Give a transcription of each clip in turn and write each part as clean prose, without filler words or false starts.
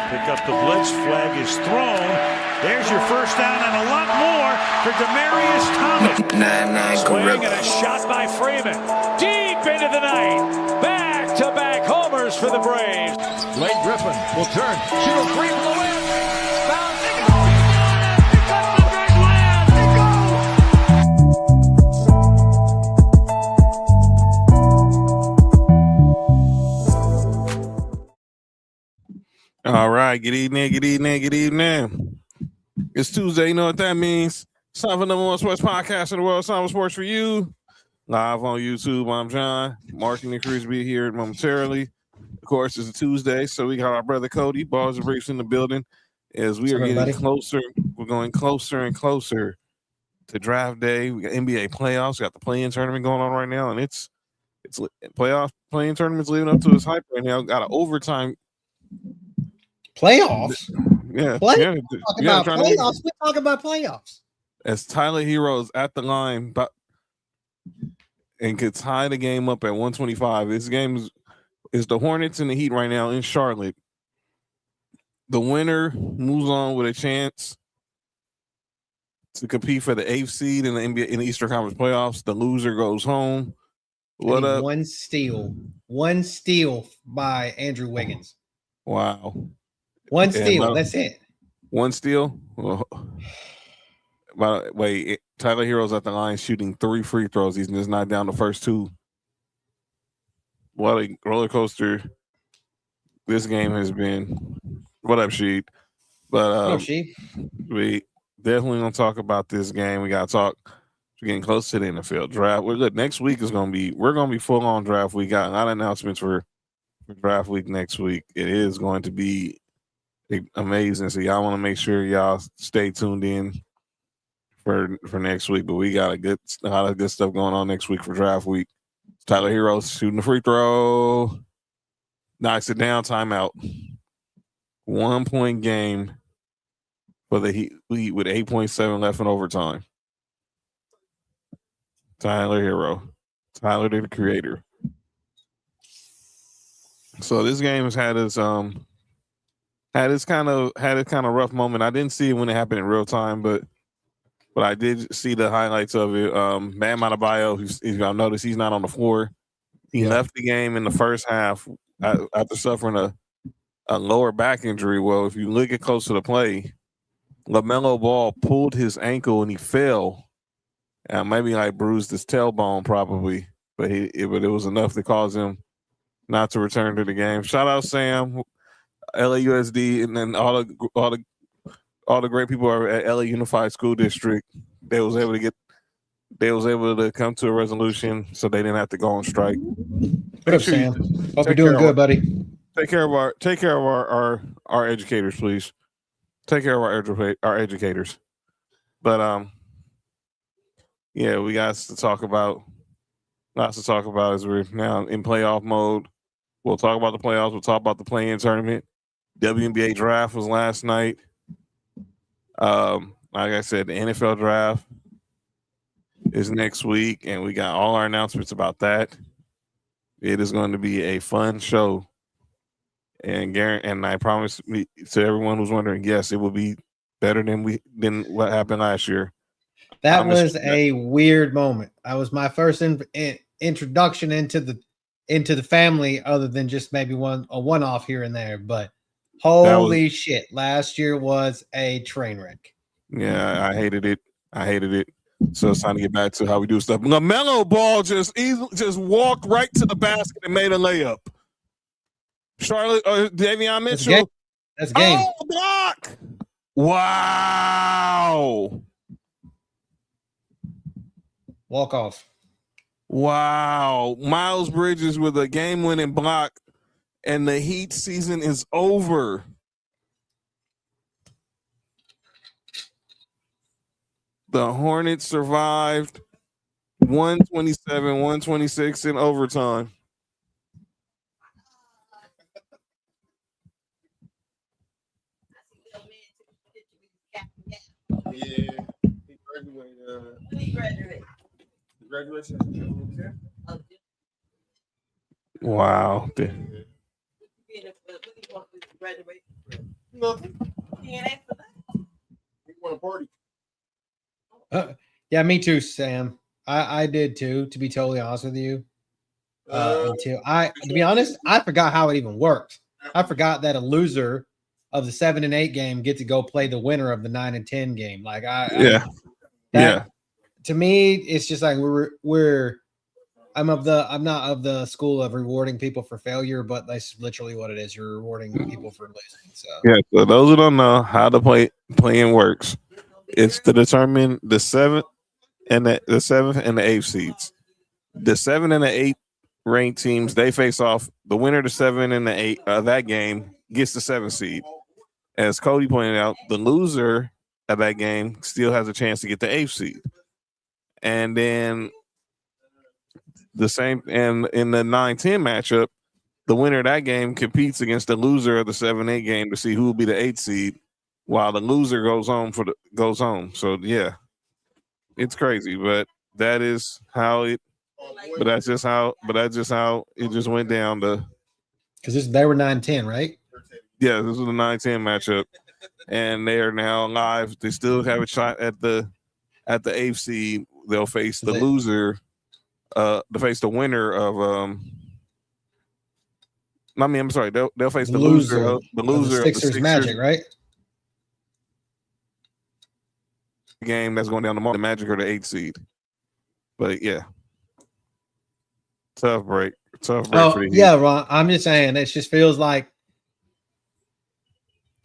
Pick up the blitz. Flag is thrown. There's your first down and a lot more for Demaryius Thomas. Swing and a shot by Freeman. Deep into the night. Back-to-back homers for the Braves. Blake Griffin will turn. Shoot a three from the win. Bounce. They go. Pick up the big land. They go. All right. Good evening. It's Tuesday. You know what that means? It's time for number one sports podcast in the world. It's time for sports for you. Live on YouTube. I'm John. Marking and Chris be here momentarily. Of course, it's a Tuesday, so we got our brother Cody, Balls and Briefs in the building. As we are getting closer, we're going closer and closer to draft day. We got NBA playoffs. We got the play-in tournament going on right now, and it's play-in tournament's leading up to its hype right now. Got an overtime playoffs. Yeah, playoffs. We talk about playoffs. As Tyler Hero's at the line, and could tie the game up at 125. This game is the Hornets and the Heat right now in Charlotte. The winner moves on with a chance to compete for the 8th seed in the NBA in the Eastern Conference playoffs. The loser goes home. What up? One steal by Andrew Wiggins. Wow. One steal. That's it. One steal. Well, by the way, Tyler Hero's at the line shooting 3 free throws. He's just not down the first 2. What a roller coaster this game has been. What up, Sheed? But we definitely gonna talk about this game. We gotta talk. We're getting close to the NFL draft. Look, next week is we're gonna be full on draft. We got a lot of announcements for draft week next week. It is going to be amazing. So y'all want to make sure y'all stay tuned in for next week. But we got a lot of good stuff going on next week for draft week. Tyler Hero shooting the free throw, knocks it down. Timeout. 1-point game for the Heat with 8.7 left in overtime. Tyler Hero, Tyler the creator. So this game has had its kind of rough moment. I didn't see it when it happened in real time, but I did see the highlights of it. Bam Adebayo, y'all notice he's not on the floor. He left the game in the first half after suffering a lower back injury. Well, if you look at close to the play, LaMelo Ball pulled his ankle and he fell. Maybe like bruised his tailbone probably, but it was enough to cause him not to return to the game. Shout out Sam, LAUSD, and then all the great people at LA Unified School District. They was able to come to a resolution so they didn't have to go on strike. What up, Sam? Hope you're doing good, buddy. Take care of our educators, please. Take care of our educators. But yeah, we got lots to talk about as we're now in playoff mode. We'll talk about the playoffs. We'll talk about the play-in tournament. WNBA draft was last night. Like I said, the NFL draft is next week, and we got all our announcements about that. It is going to be a fun show. And I promise to everyone who's wondering, yes, it will be better than what happened last year. That was a weird moment. That was my first introduction into the family, other than just maybe a one-off here and there. But holy shit, last year was a train wreck. Yeah, I hated it. So it's time to get back to how we do stuff. LaMelo Ball just walked right to the basket and made a layup. Charlotte, Davion Mitchell. That's game. Oh, block! Wow. Walk off. Wow. Miles Bridges with a game-winning block, and the Heat season is over. The Hornets survived 127-126 in overtime. Yeah, he graduated. Graduation. Wow. Nothing. He want a party. Yeah, me too, Sam. I did too, to be totally honest with you. To be honest, I forgot how it even works. I forgot that a loser of the 7 and 8 game get to go play the winner of the 9 and 10 game. Like to me, it's just like I'm not of the school of rewarding people for failure, but that's literally what it is. You're rewarding people for losing. So so those who don't know how the playing works, it's to determine the 7th and the 7th and the 8th seeds. The 7 and the 8 ranked teams, they face off. The winner of the 7 and the 8 that game gets the 7th seed. As Cody pointed out, the loser of that game still has a chance to get the 8th seed. And then the same, and in the 9-10 matchup, the winner of that game competes against the loser of the 7-8 game to see who will be the 8th seed, while the loser goes home. So yeah, it's crazy, but that is how it. But that's just how it just went down. Because they were 9-10, right? Yeah, this was the 9-10 matchup, and they are now live. They still have a shot at the 8th seed. They'll face the loser. To face the winner of I'm sorry. They'll face the loser of the Sixers Magic, right? Game that's going down tomorrow. The Magic or the 8th seed. But yeah, tough break. For the Heat. Ron. I'm just saying, it just feels like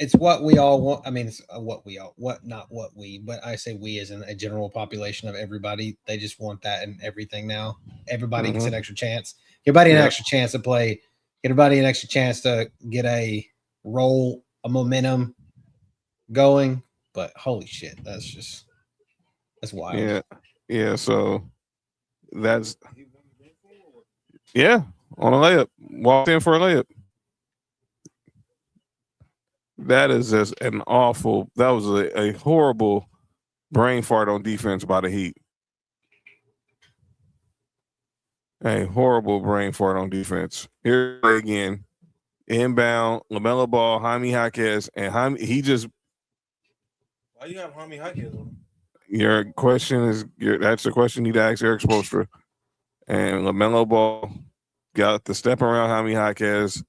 it's what we all want. I mean, it's not what we, but I say we as in a general population of everybody. They just want that in everything now. Everybody gets an extra chance. Everybody an extra chance to play. Everybody an extra chance to get a momentum going. But holy shit, that's wild. Yeah. So that's on a layup. Walked in for a layup. That is just that was a horrible brain fart on defense by the Heat. A horrible brain fart on defense. Here again, inbound, LaMelo Ball, Jaime Jaquez, and he just. Why you have Jaime Jaquez on? Your question is that's the question you need to ask Eric Spoelstra. And LaMelo Ball got the step around Jaime Jaquez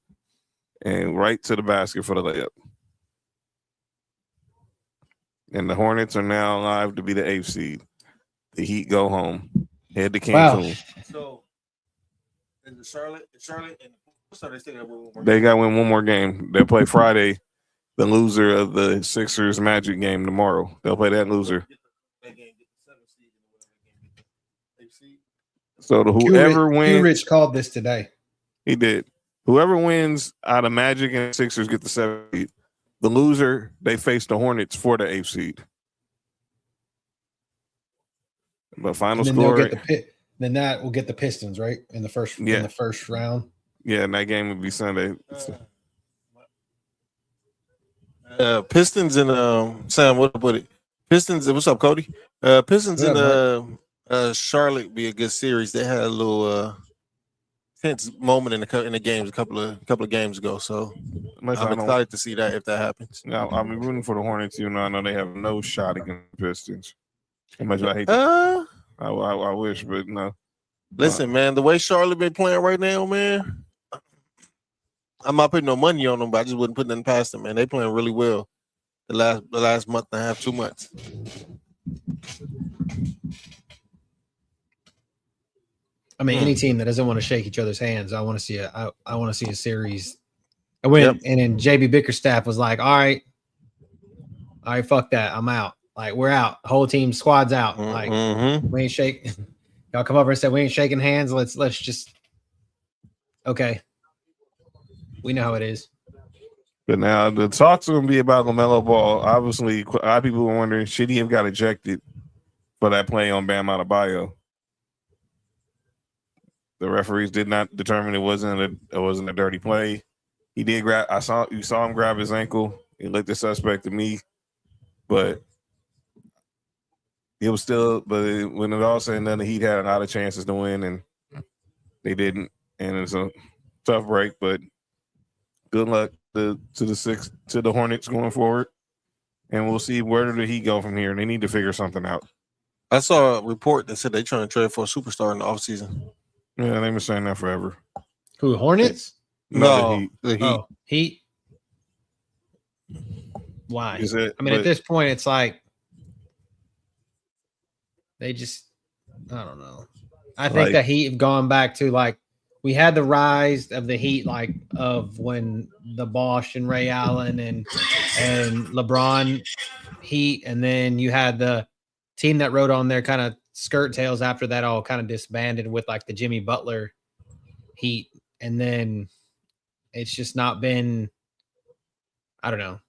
and right to the basket for the layup. And the Hornets are now alive to be the 8th seed. The Heat go home. Head to Cancun. Wow. So, is Charlotte and they still got one more game? They got to win one more game. They'll play Friday. The loser of the Sixers Magic game tomorrow. They'll play that loser. So whoever wins. Rich called this today. He did. Whoever wins out of Magic and Sixers get the 7th seed. The loser, they face the Hornets for the 8th seed. But final score. Then that will get the Pistons, right? In the first round. Yeah, and that game would be Sunday. Pistons and Sam, what up with it? Pistons, what's up, Cody? Pistons and Charlotte be a good series. They had a little tense moment in the games a couple of games ago. So I'm excited to see that if that happens. I'll be rooting for the Hornets. I know they have no shot against the Pistons. How much I hate that. I wish, but no. Listen, man, the way Charlotte been playing right now, man, I'm not putting no money on them, but I just wouldn't put nothing past them, man. They playing really well the last month and a half, 2 months. I mean, any team that doesn't want to shake each other's hands, I want to see a series. And then JB Bickerstaff was like, all right, fuck that, I'm out. Like, we're out. The whole team, squad's out. Like, we ain't shake. Y'all come over and said we ain't shaking hands. Let's just. Okay. We know how it is. But now the talks are going to be about LaMelo Ball. Obviously, a lot of people were wondering, should he have got ejected for that play on Bam Adebayo? The referees did not determine it wasn't a dirty play. He did grab. You saw him grab his ankle. He looked the suspect to me, but it was still. But when it all said and done, the Heat had a lot of chances to win, and they didn't. And it's a tough break, but good luck to the Hornets going forward, and we'll see where did he go from here. They need to figure something out. I saw a report that said they're trying to trade for a superstar in the offseason. Yeah, they've been saying that forever. Who, Hornets? No, the Heat. Oh, Heat. Why? At this point, it's like they just, I don't know. I think the Heat have gone back to like, we had the rise of the Heat, like of when the Bosh and Ray Allen and LeBron Heat, and then you had the team that rode on their kind of skirt tails after that all kind of disbanded with like the Jimmy Butler Heat, and then it's just not been, I don't know.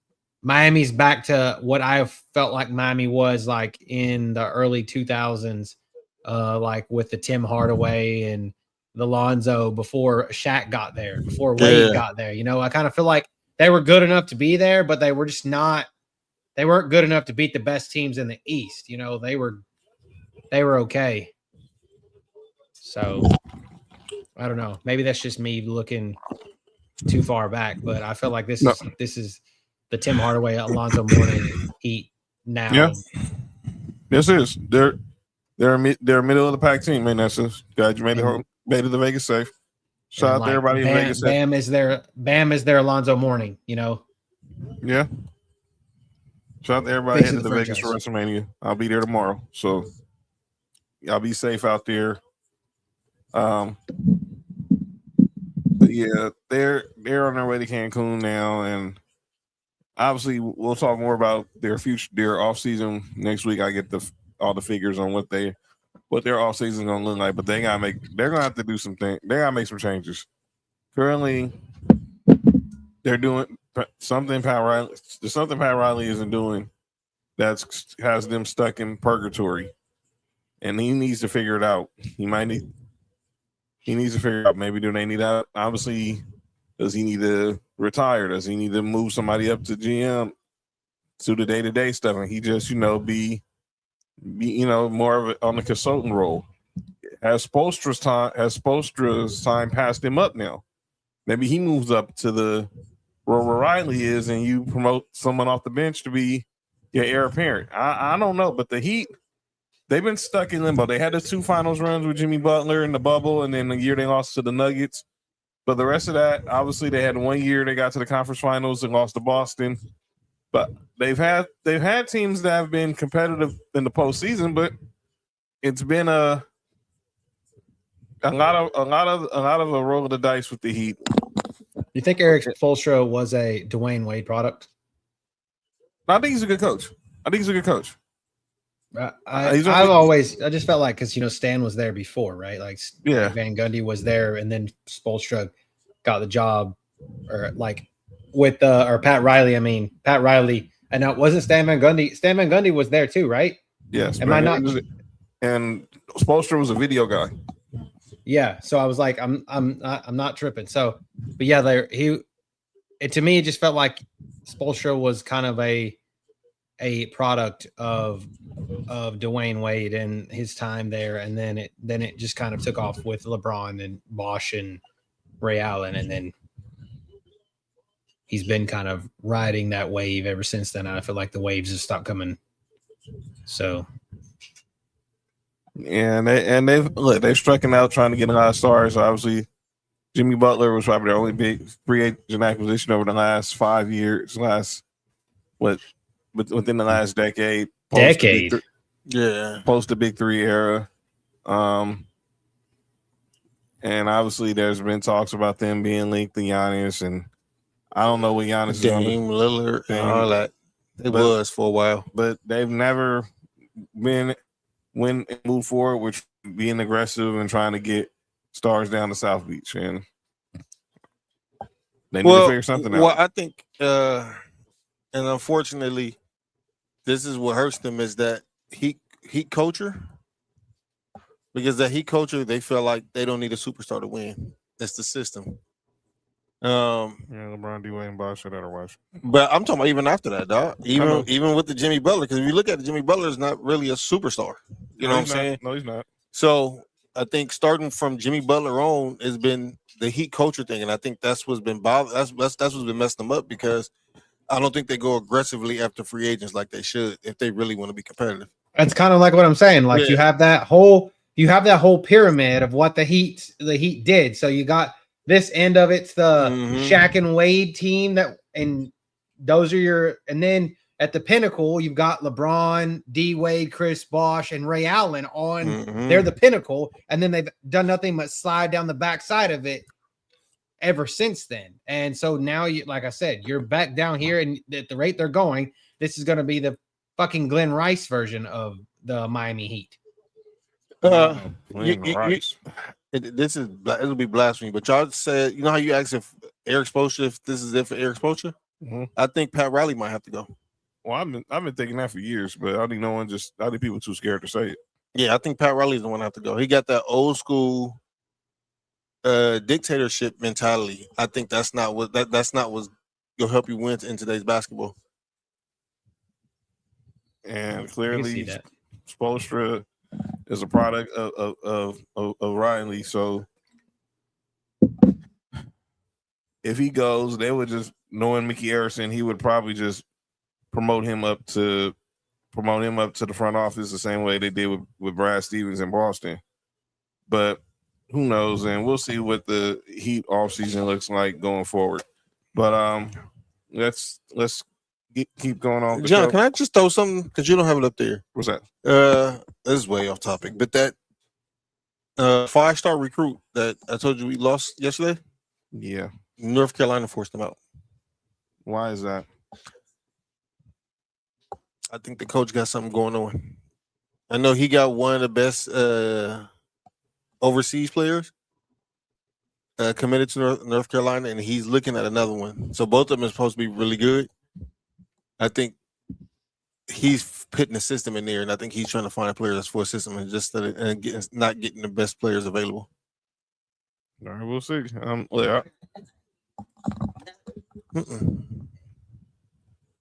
Miami's back to what I felt like Miami was like in the early 2000s, like with the Tim Hardaway and the Lonzo before Shaq got there, before Wade got there. You know, I kind of feel like they were good enough to be there, but they were just not. They weren't good enough to beat the best teams in the East. You know, they were okay. So I don't know. Maybe that's just me looking too far back, but I feel like this is the Tim Hardaway, Alonzo Mourning Heat now. Yeah, this is they're a middle of the pack team, man. That's just glad you made it to Vegas safe. Shout out to everybody in Vegas. Bam is their Alonzo Mourning, you know. Yeah. Shout out to everybody headed to Vegas for WrestleMania. I'll be there tomorrow, so y'all be safe out there. But yeah, they're on their way to Cancun now, and obviously we'll talk more about their future, their off season next week. I get all the figures on what their off season is gonna look like, but they're gonna have to do something. They gotta make some changes. Currently, they're doing something Pat Riley isn't doing that has them stuck in purgatory, and he needs to figure it out. He needs to figure out, maybe do they need that? Obviously, does he need to retire? Does he need to move somebody up to GM to the day-to-day stuff? And he just, be more of it on the consultant role. Has Spoelstra's time passed him up now? Maybe he moves up to the where Riley is, and you promote someone off the bench to be your heir apparent. I don't know, but the Heat, they've been stuck in limbo. They had the 2 finals runs with Jimmy Butler in the bubble, and then the year they lost to the Nuggets. But the rest of that, obviously, they had 1 year they got to the conference finals and lost to Boston. But they've had teams that have been competitive in the postseason, but it's been a lot of a roll of the dice with the Heat. You think Eric Spoelstra was a Dwayne Wade product? I think he's a good coach. I just felt like, because Stan was there before, right? Like Van Gundy was there, and then Spoelstra got the job, or like with or Pat Riley. I mean, Pat Riley, and it wasn't Stan Van Gundy. Stan Van Gundy was there too, right? Yes. Am I not? And Spoelstra was a video guy. Yeah. So I was like, I'm not tripping. So, but yeah, to me, it just felt like Spoelstra was kind of a product of Dwayne Wade and his time there, and then it just kind of took off with LeBron and Bosh and Ray Allen, and then he's been kind of riding that wave ever since then. I feel like the waves have stopped coming. So, and they've striking out trying to get a lot of stars. Obviously, Jimmy Butler was probably their only big free agent acquisition over the last 5 years. Within the last decade. Post the Big Three era. And obviously there's been talks about them being linked to Giannis, and I don't know what Giannis Dame, Lillard, and all that. It was for a while. But they've never moved forward with being aggressive and trying to get stars down to South Beach. And they need to figure something out. Well, I think and unfortunately, this is what hurts them is that heat culture. Because that heat culture, they feel like they don't need a superstar to win. That's the system. LeBron, D-Wade, and Bosh, otherwise. But I'm talking about even after that, dog. Even with the Jimmy Butler, because if you look at it, Jimmy Butler is not really a superstar. You know what I'm saying? No, he's not. So I think starting from Jimmy Butler on has been the Heat culture thing, and I think that's what's been that's what's been messing them up because I don't think they go aggressively after free agents like they should if they really want to be competitive. That's kind of like what I'm saying. Like Yeah. you have that whole pyramid of what the Heat did. So you got this end of it's the Shaq and Wade team and those are your, and then at the pinnacle you've got LeBron, D Wade, Chris Bosh, and Ray Allen on. They're the pinnacle, and then they've done nothing but slide down the backside of it ever since then. And so now you, like I said, you're back down here, and at the rate they're going, this is going to be the fucking Glenn Rice version of the Miami Heat. It'll be blasphemy, but y'all said, you know how you asked if Eric Spoelstra, if this is it for Eric Spoelstra? I think Pat Riley might have to go. Well, I've been thinking that for years, but I think I think people too scared to say it. Yeah, I think Pat Riley's the one to have to go. He got that old school dictatorship mentality. I think that's not what's gonna help you win in today's basketball. And clearly, Spoelstra is a product of Riley. So if he goes, they would just, knowing Mickey Arison, he would probably just promote him up to the front office the same way they did with Brad Stevens in Boston. But who knows? And we'll see what the Heat offseason looks like going forward. But let's keep going on. John, can I just throw something? Because you don't have it up there. What's that? This is way off topic, but that 5-star recruit that I told you we lost yesterday. Yeah, North Carolina forced him out. Why is that? I think the coach got something going on. I know he got one of the best overseas players committed to North Carolina, and he's looking at another one. So both of them are supposed to be really good. I think he's putting a system in there, and I think he's trying to find a player that's for a system and just not getting the best players available. All right, we'll see.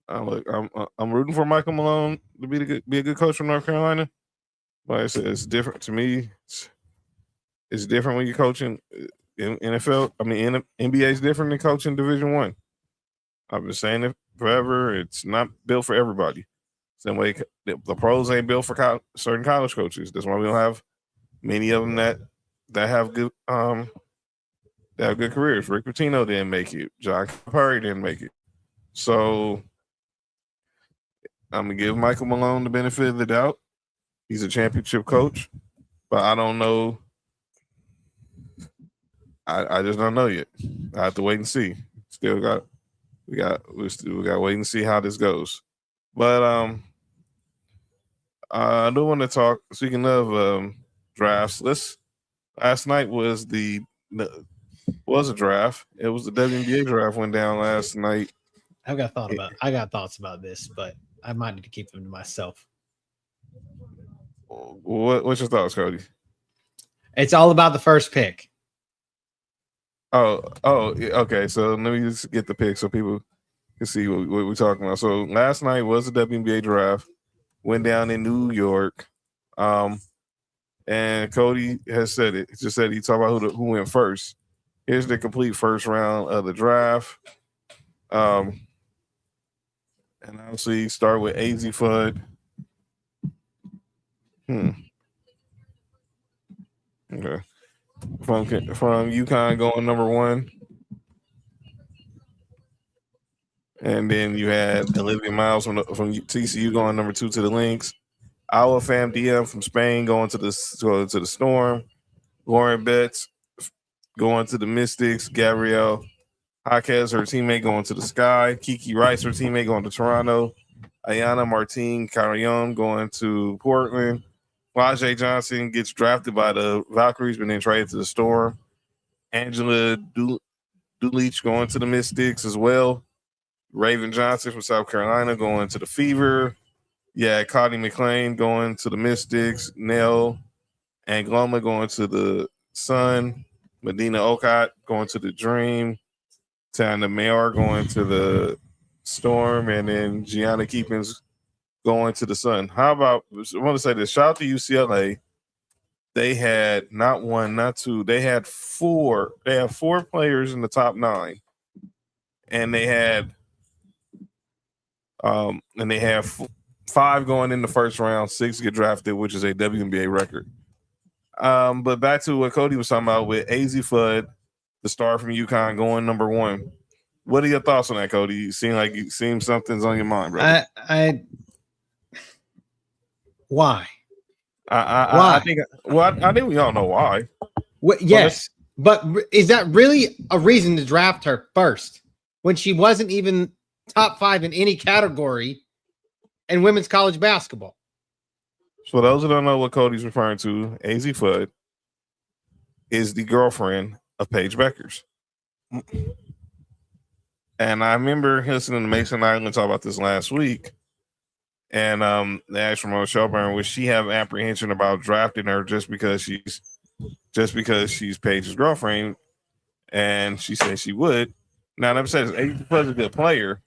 I'm rooting for Michael Malone to be a good coach from North Carolina. Like I said, it's different to me. It's different when you're coaching in NFL. I mean, NBA is different than coaching Division I. I've been saying it forever. It's not built for everybody. Same way the pros ain't built for certain college coaches. That's why we don't have many of them that have good careers. Rick Pitino didn't make it. John Curry didn't make it. So I'm gonna give Michael Malone the benefit of the doubt. He's a championship coach, but I don't know. I just don't know yet. I have to wait and see. We got to wait and see how this goes. But I do want to talk. Speaking of drafts, last night was a draft. It was the WNBA draft went down last night. I got thoughts about this, but I might need to keep them to myself. What's your thoughts, Cody? It's all about the first pick. Oh, okay. So let me just get the pick so people can see what we're talking about. So last night was the WNBA draft, went down in New York, and Cody has said it. He just said he talked about who went first. Here's the complete first round of the draft. And obviously start with AZ Fudd. Okay. From UConn going number 1. And then you had Olivia Miles from TCU going number 2 to the Lynx. Our Fam DM from Spain going to the Storm. Lauren Betts going to the Mystics. Gabrielle Jaquez, her teammate, going to the Sky. Kiki Rice, her teammate, going to Toronto. Ayana Martin Carrion going to Portland. Rajay Johnson gets drafted by the Valkyries, but then traded to the Storm. Angela Dulich going to the Mystics as well. Raven Johnson from South Carolina going to the Fever. Yeah, Cotty McClain going to the Mystics. Nell Angloma going to the Sun. Medina Okot going to the Dream. Tana Mayer going to the Storm. And then Gianna Keepins going to the Sun. How about, I want to say this, shout out to UCLA. they had not one, not two. They had four. They have 4 players in the top 9, and they had 5 going in the first round, 6 get drafted, which is a WNBA record. But back to what Cody was talking about with AZ Fudd, the star from UConn, going number 1. What are your thoughts on that, Cody? You seem like something's on your mind, bro. Why? I think we all know why. Yes, but is that really a reason to draft her first when she wasn't even top 5 in any category in women's college basketball? So for those who don't know what Cody's referring to, AZ Fudd is the girlfriend of Paige Beckers. And I remember listening to Mason Island talk about this last week. And they asked Ramona Shelburne, would she have apprehension about drafting her just because she's Paige's girlfriend? And she said she would. Now, I'm saying AZ Fudd's a good player.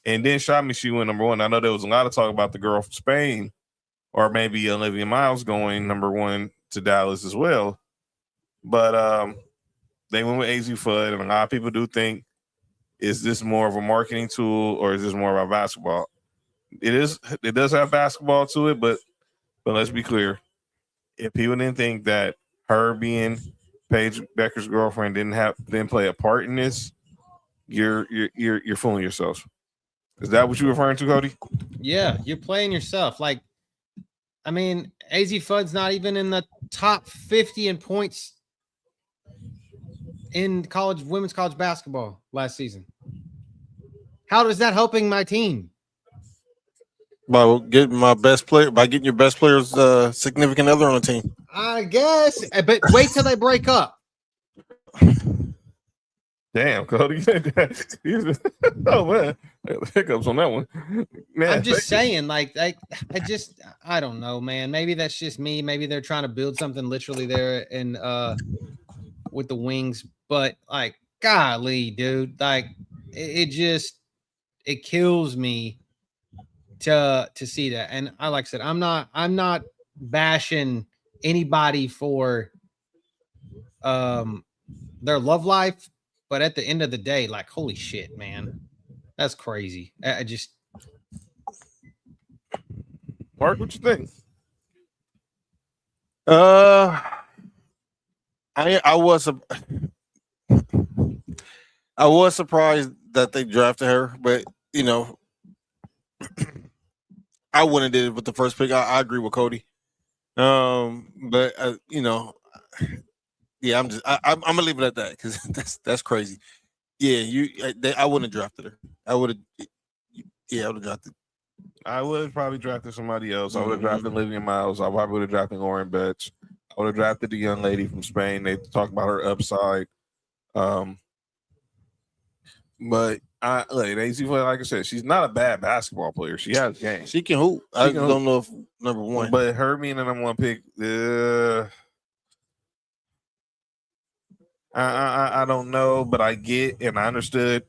And then shot me, she went number 1. I know there was a lot of talk about the girl from Spain, or maybe Olivia Miles going number 1 to Dallas as well. But they went with AZ Fudd, and a lot of people do think, is this more of a marketing tool or is this more about basketball? It is. It does have basketball to it, but let's be clear. If people didn't think that her being Paige Becker's girlfriend didn't play a part in this, you're fooling yourself. Is that what you're referring to, Cody? Yeah, you're playing yourself. Like, I mean, AZ Fudd's not even in the top 50 in points in women's college basketball last season. How is that helping my team? By getting your best player's significant other on the team. I guess, but wait till they break up. Damn, Cody. Oh man, hiccups on that one. Man, I'm just saying, like, I don't know, man. Maybe that's just me. Maybe they're trying to build something literally there and with the wings, but like, golly, dude, like, it kills me to see that. And like I said, I'm not bashing anybody for their love life, but at the end of the day, like, holy shit, man, that's crazy. I just, Mark, what you think? I was surprised that they drafted her, but you know, I wouldn't did it with the first pick. I agree with Cody. But you know, yeah, I'm gonna leave it at that because that's crazy. Yeah, I wouldn't have drafted her. I would have drafted. I would have probably drafted somebody else. I would have drafted Olivia Miles. I probably would have drafted Lauren Betts. I would have drafted the young lady from Spain. They talk about her upside. But AZ, like I said, she's not a bad basketball player. She has game. She can hoop. I don't know if number 1. But her being the number 1 pick, I don't know, but I get and I understood.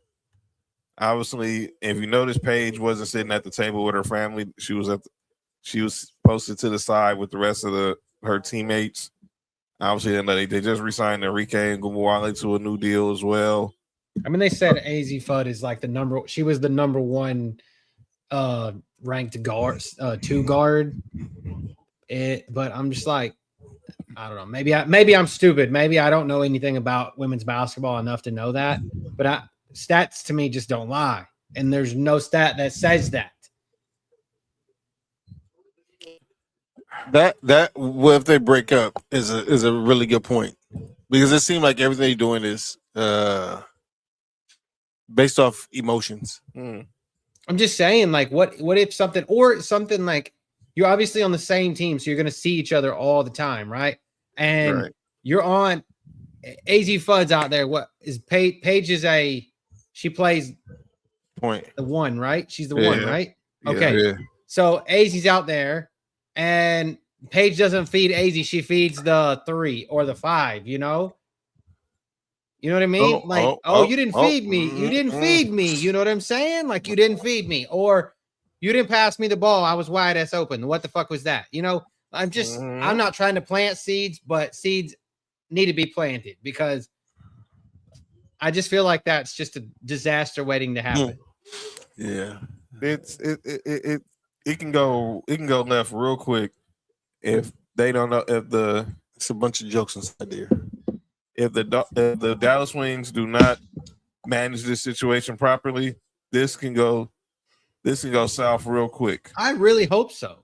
Obviously, if you notice, Paige wasn't sitting at the table with her family. She was posted to the side with the rest of her teammates. Obviously, they just re-signed Enrique and Gumawale to a new deal as well. I mean, they said AZ Fudd is like she was the number 1 ranked guard, 2 guard. But I'm just like, I don't know. Maybe I'm stupid. Maybe I don't know anything about women's basketball enough to know that. But stats to me just don't lie, and there's no stat that says that. That what if they break up is a really good point, because it seems like everything you're doing is based off emotions. I'm just saying, like, what if something like, you're obviously on the same team, so you're going to see each other all the time, right? And you're on AZ Fudd's out there. What is Paige is she plays point the 1, right? She's the 1, right? Okay. Yeah. So AZ's out there, and Paige doesn't feed AZ. She feeds the 3 or the 5, you know? You know what I mean? You didn't feed me. You didn't feed me. You know what I'm saying? Like, you didn't feed me. Or you didn't pass me the ball. I was wide ass open. What the fuck was that? You know, I'm not trying to plant seeds, but seeds need to be planted because I just feel like that's just a disaster waiting to happen. Yeah, it can go left real quick if they don't know it's a bunch of jokes inside there. If the Dallas Wings do not manage this situation properly, this can go south real quick. I really hope so.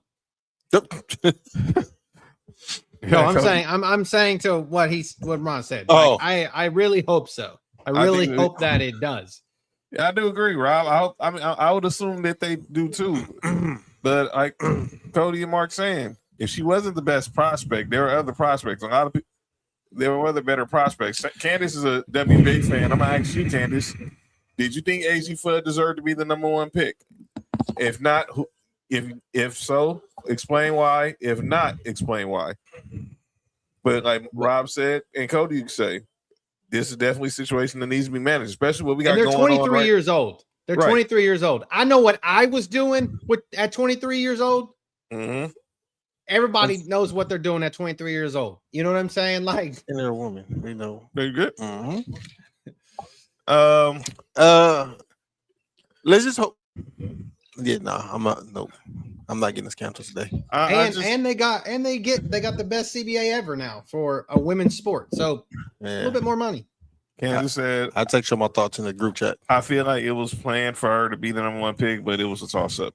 No, I'm saying to what Ron said. Oh, I really hope so. I really hope that it does. Yeah, I do agree, Rob. I would assume that they do too. But like Cody and Mark saying, if she wasn't the best prospect, there were other prospects. A lot of people, there were other better prospects. Candace is a WNBA fan. I'm gonna ask you, Candace, did you think AZ Fudd deserved to be the number one pick? If not, if so, explain why. If not, explain why. But like Rob said, and Cody say, this is definitely a situation that needs to be managed, especially what we got going on. They're 23 years old. They're 23 years old. I know what I was doing at 23 years old. Mm-hmm. Everybody knows what they're doing at 23 years old. You know what I'm saying? Like, and they're a woman. We know. Very good. Mm-hmm. Let's just hope. Yeah, I'm not. Nope. I'm not getting this canceled today. They got the best CBA ever now for a women's sport. So a little bit more money. Kansas said, I'll text you my thoughts in the group chat. I feel like it was planned for her to be the number one pick, but it was a toss up.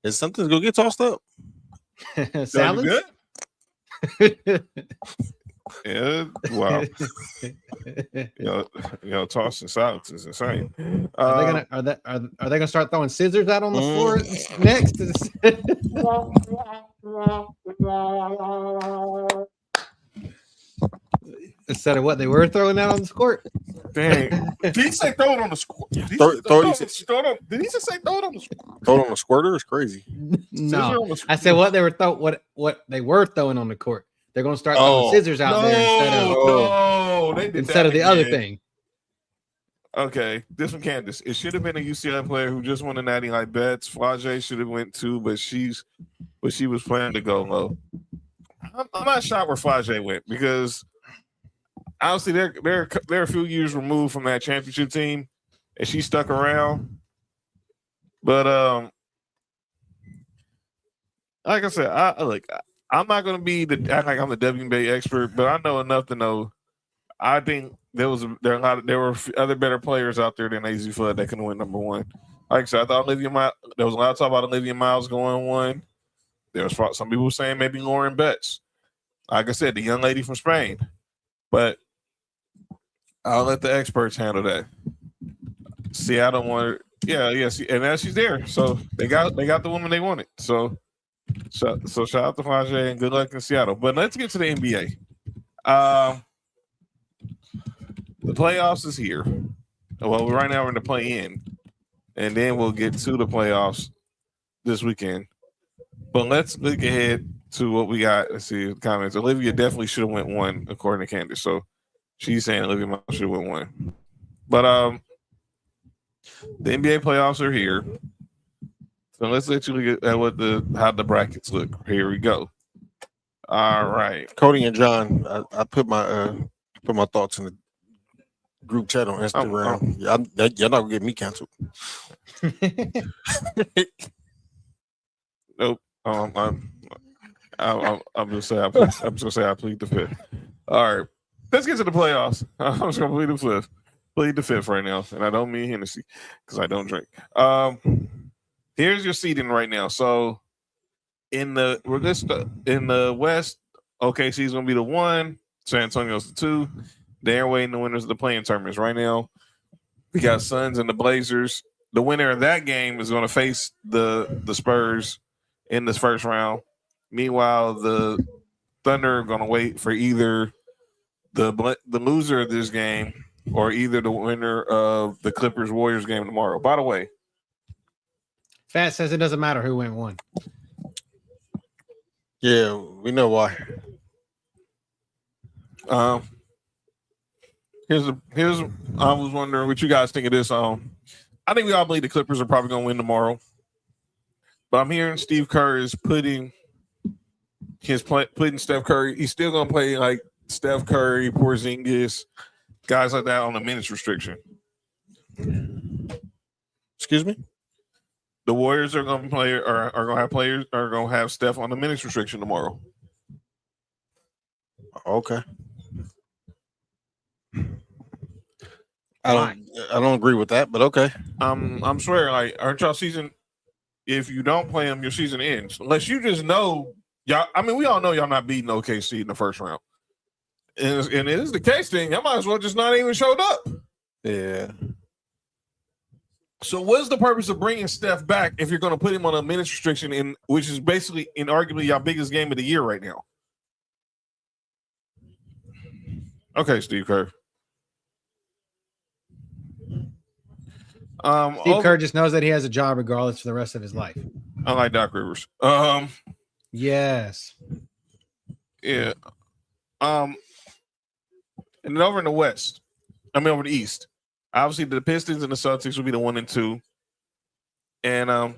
Is something's gonna get tossed up? Salads? Good? Yeah, wow. Tossing salads is insane. Are they gonna start throwing scissors out on the floor next? Instead of what they were throwing out on the court. Dang. Did he say throw it on the squirt? Did he just say throw it on the squirt? Throw it on the squirter is crazy. No, I said what they were throwing on the court. They're going to start throwing scissors out there instead of the other thing. Okay, this one, Candace. It should have been a UCLA player who just won a natty like Betts. Flage should have went too, but she was planning to go low. I'm not shocked where Flage went because honestly, they're a few years removed from that championship team, and she stuck around. But like I said, I'm not going to be act like I'm the WNBA expert, but I know enough to know. I think there were other better players out there than AZ Fudd that could win number one. Like I said, I thought there was a lot of talk about Olivia Miles going one. There was some people saying maybe Lauren Betts. Like I said, the young lady from Spain. But I'll let the experts handle that. Seattle wanted, and now she's there. So they got the woman they wanted. So shout out to Flage and good luck in Seattle. But let's get to the NBA. The playoffs is here. Well, right now we're in the play-in, and then we'll get to the playoffs this weekend. But let's look ahead to what we got. Let's see the comments. Olivia definitely should have went one, according to Candace. So she's saying Olivia should have went one. But the NBA playoffs are here. So let's let you look at how the brackets look. Here we go. All right, Cody and John, I put my thoughts in the group chat on Instagram. You're not gonna get me canceled. Nope. I'm just saying. I'm just saying I plead the fifth. All right, let's get to the playoffs. I'm just gonna plead the fifth. Plead the fifth right now, and I don't mean Hennessy because I don't drink. Here's your seeding right now. So in the West, OKC is gonna be the 1. San Antonio's the 2. They're waiting the winners of the playing tournaments right now. We got Suns and the Blazers. The winner of that game is going to face the Spurs in this first round. Meanwhile, the Thunder are going to wait for either the loser of this game or either the winner of the Clippers Warriors game tomorrow. By the way, Fat says it doesn't matter who went one. Yeah, we know why. Here's I was wondering what you guys think of this. I think we all believe the Clippers are probably going to win tomorrow, but I'm hearing Steve Kerr is putting putting Steph Curry. He's still gonna play like Steph Curry, Porzingis, guys like that on the minutes restriction. Excuse me. The Warriors are gonna play are gonna have players are gonna have Steph on the minutes restriction tomorrow. Okay. I don't agree with that, but okay. I'm swearing, like, aren't y'all season? If you don't play them, your season ends. Unless you just know y'all. I mean, we all know y'all not beating OKC in the first round. And it is the case thing. Y'all might as well just not even showed up. Yeah. So what's the purpose of bringing Steph back if you're going to put him on a minutes restriction, which is basically arguably your biggest game of the year right now? Okay, Steve Kerr. Steve Kerr just knows that he has a job regardless for the rest of his life. Unlike Doc Rivers. Yes. Yeah. And then over in the West, over the East, obviously the Pistons and the Celtics will be the 1 and 2. And let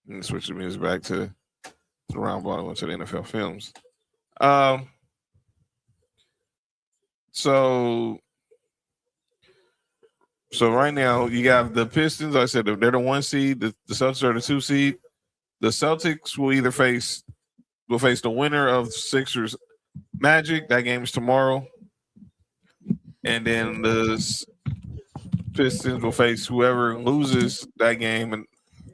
me switch the music back to the round bottom to the NFL films. So right now you got the Pistons. Like I said they're the 1 seed. The Celtics are the 2 seed. The Celtics will either face the winner of Sixers Magic. That game is tomorrow. And then the Pistons will face whoever loses that game, and